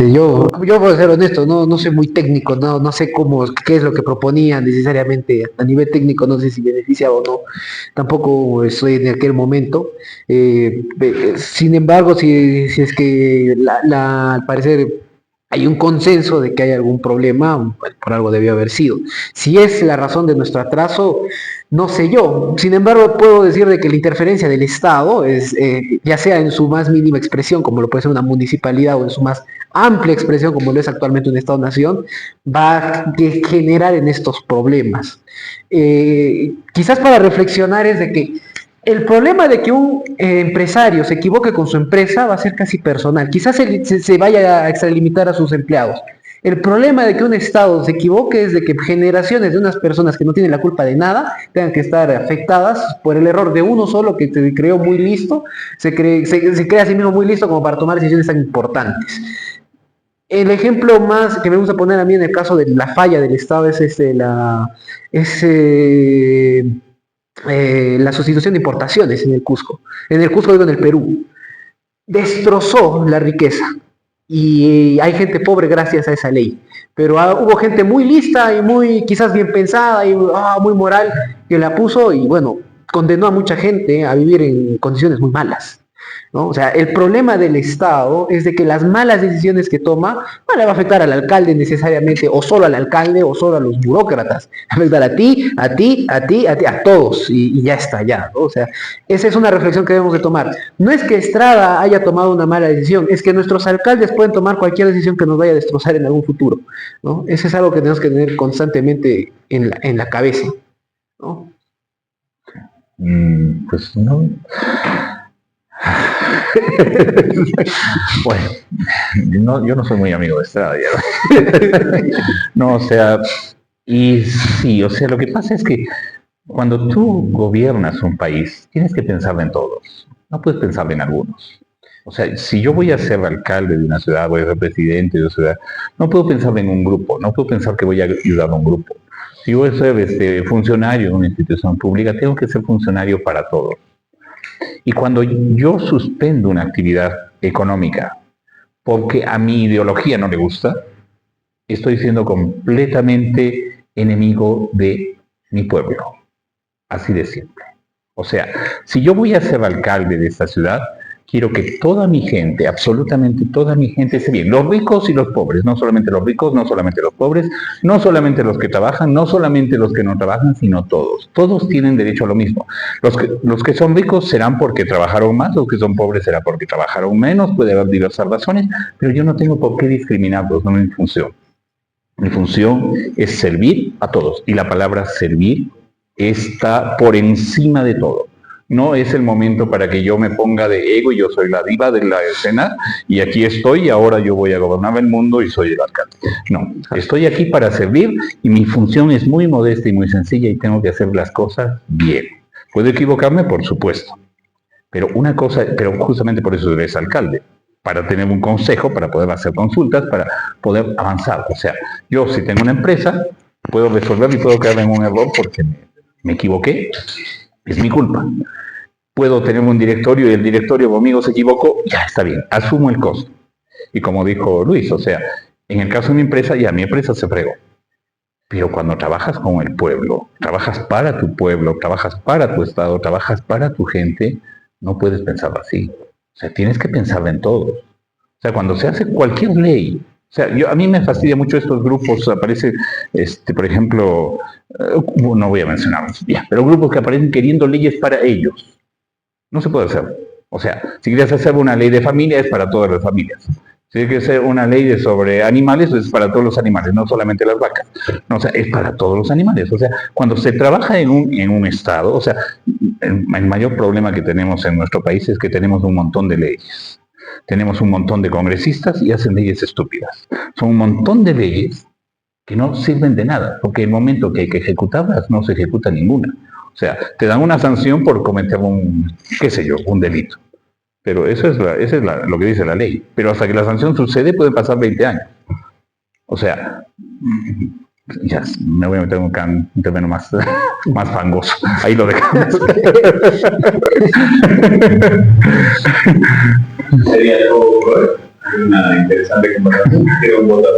Yo voy a ser honesto, no soy muy técnico, no sé qué es lo que proponían necesariamente a nivel técnico, no sé si beneficiaba o no, tampoco estoy en aquel momento. Sin embargo, si es que al parecer hay un consenso de que hay algún problema, por algo debió haber sido. Si es la razón de nuestro atraso, no sé yo. Sin embargo, puedo decir de que la interferencia del Estado, ya sea en su más mínima expresión, como lo puede ser una municipalidad, o en su más amplia expresión, como lo es actualmente un Estado-nación, va a generar en estos problemas. Quizás para reflexionar es de que el problema de que un empresario se equivoque con su empresa va a ser casi personal. Quizás se vaya a extralimitar a sus empleados. El problema de que un Estado se equivoque es de que generaciones de unas personas que no tienen la culpa de nada tengan que estar afectadas por el error de uno solo que se creó muy listo, se cree a sí mismo muy listo como para tomar decisiones tan importantes. El ejemplo más que me gusta poner a mí en el caso de la falla del Estado es la sustitución de importaciones en el Cusco. En el Cusco, digo, en el Perú. Destrozó la riqueza. Y hay gente pobre gracias a esa ley. Pero hubo gente muy lista y muy quizás bien pensada y muy moral que la puso y bueno, condenó a mucha gente a vivir en condiciones muy malas. ¿no? O sea, el problema del Estado es de que las malas decisiones que toma no le va a afectar al alcalde necesariamente, o solo al alcalde, o solo a los burócratas. Va a afectar a ti, a ti, a ti, a ti, a todos, y ya está, ya, ¿no? O sea, esa es una reflexión que debemos de tomar. No es que Estrada haya tomado una mala decisión, es que nuestros alcaldes pueden tomar cualquier decisión que nos vaya a destrozar en algún futuro, ¿no? Eso es algo que tenemos que tener constantemente en la cabeza, ¿no? Pues no. Bueno, yo no soy muy amigo de Estrada ya. No, o sea, y sí, o sea, lo que pasa es que cuando tú gobiernas un país, tienes que pensar en todos, no puedes pensar en algunos. O sea, si yo voy a ser alcalde de una ciudad, voy a ser presidente de una ciudad, no puedo pensar en un grupo, no puedo pensar que voy a ayudar a un grupo. Si voy a ser funcionario en una institución pública, tengo que ser funcionario para todos. Y cuando yo suspendo una actividad económica porque a mi ideología no le gusta, estoy siendo completamente enemigo de mi pueblo. Así de simple. O sea, si yo voy a ser alcalde de esta ciudad, quiero que toda mi gente, absolutamente toda mi gente esté bien. Los ricos y los pobres, no solamente los ricos, no solamente los pobres, no solamente los que trabajan, no solamente los que no trabajan, sino todos. Todos tienen derecho a lo mismo. Los que son ricos serán porque trabajaron más, los que son pobres serán porque trabajaron menos, puede haber diversas razones, pero yo no tengo por qué discriminarlos, no es mi función. Mi función es servir a todos, y la palabra servir está por encima de todo. No es el momento para que yo me ponga de ego y yo soy la diva de la escena y aquí estoy y ahora yo voy a gobernar el mundo y soy el alcalde. No, estoy aquí para servir y mi función es muy modesta y muy sencilla y tengo que hacer las cosas bien. ¿Puedo equivocarme? Por supuesto. Pero justamente por eso eres alcalde, para tener un consejo, para poder hacer consultas, para poder avanzar. O sea, yo si tengo una empresa, puedo resolver y puedo caer en un error porque me equivoqué. Es mi culpa. Puedo tener un directorio y el directorio conmigo se equivocó, ya está bien, asumo el costo. Y como dijo Luis, o sea, en el caso de mi empresa, ya mi empresa se fregó. Pero cuando trabajas con el pueblo, trabajas para tu pueblo, trabajas para tu estado, trabajas para tu gente, no puedes pensar así. O sea, tienes que pensar en todos. O sea, cuando se hace cualquier ley, o sea, a mí me fastidia mucho estos grupos, aparece, por ejemplo, no voy a mencionarlos, ya, pero grupos que aparecen queriendo leyes para ellos. No se puede hacer. O sea, si quieres hacer una ley de familia, es para todas las familias. Si quieres hacer una ley sobre animales, es para todos los animales, no solamente las vacas. No, o sea, es para todos los animales. O sea, cuando se trabaja en un estado, o sea, el mayor problema que tenemos en nuestro país es que tenemos un montón de leyes. Tenemos un montón de congresistas y hacen leyes estúpidas. Son un montón de leyes que no sirven de nada, porque el momento que hay que ejecutarlas, no se ejecuta ninguna. O sea, te dan una sanción por cometer un delito. Pero eso es lo que dice la ley. Pero hasta que la sanción sucede pueden pasar 20 años. O sea, ya me voy a meter en un terreno más fangoso. Ahí lo dejamos. Sería todo por hoy. Una interesante conversación. Quiero un voto a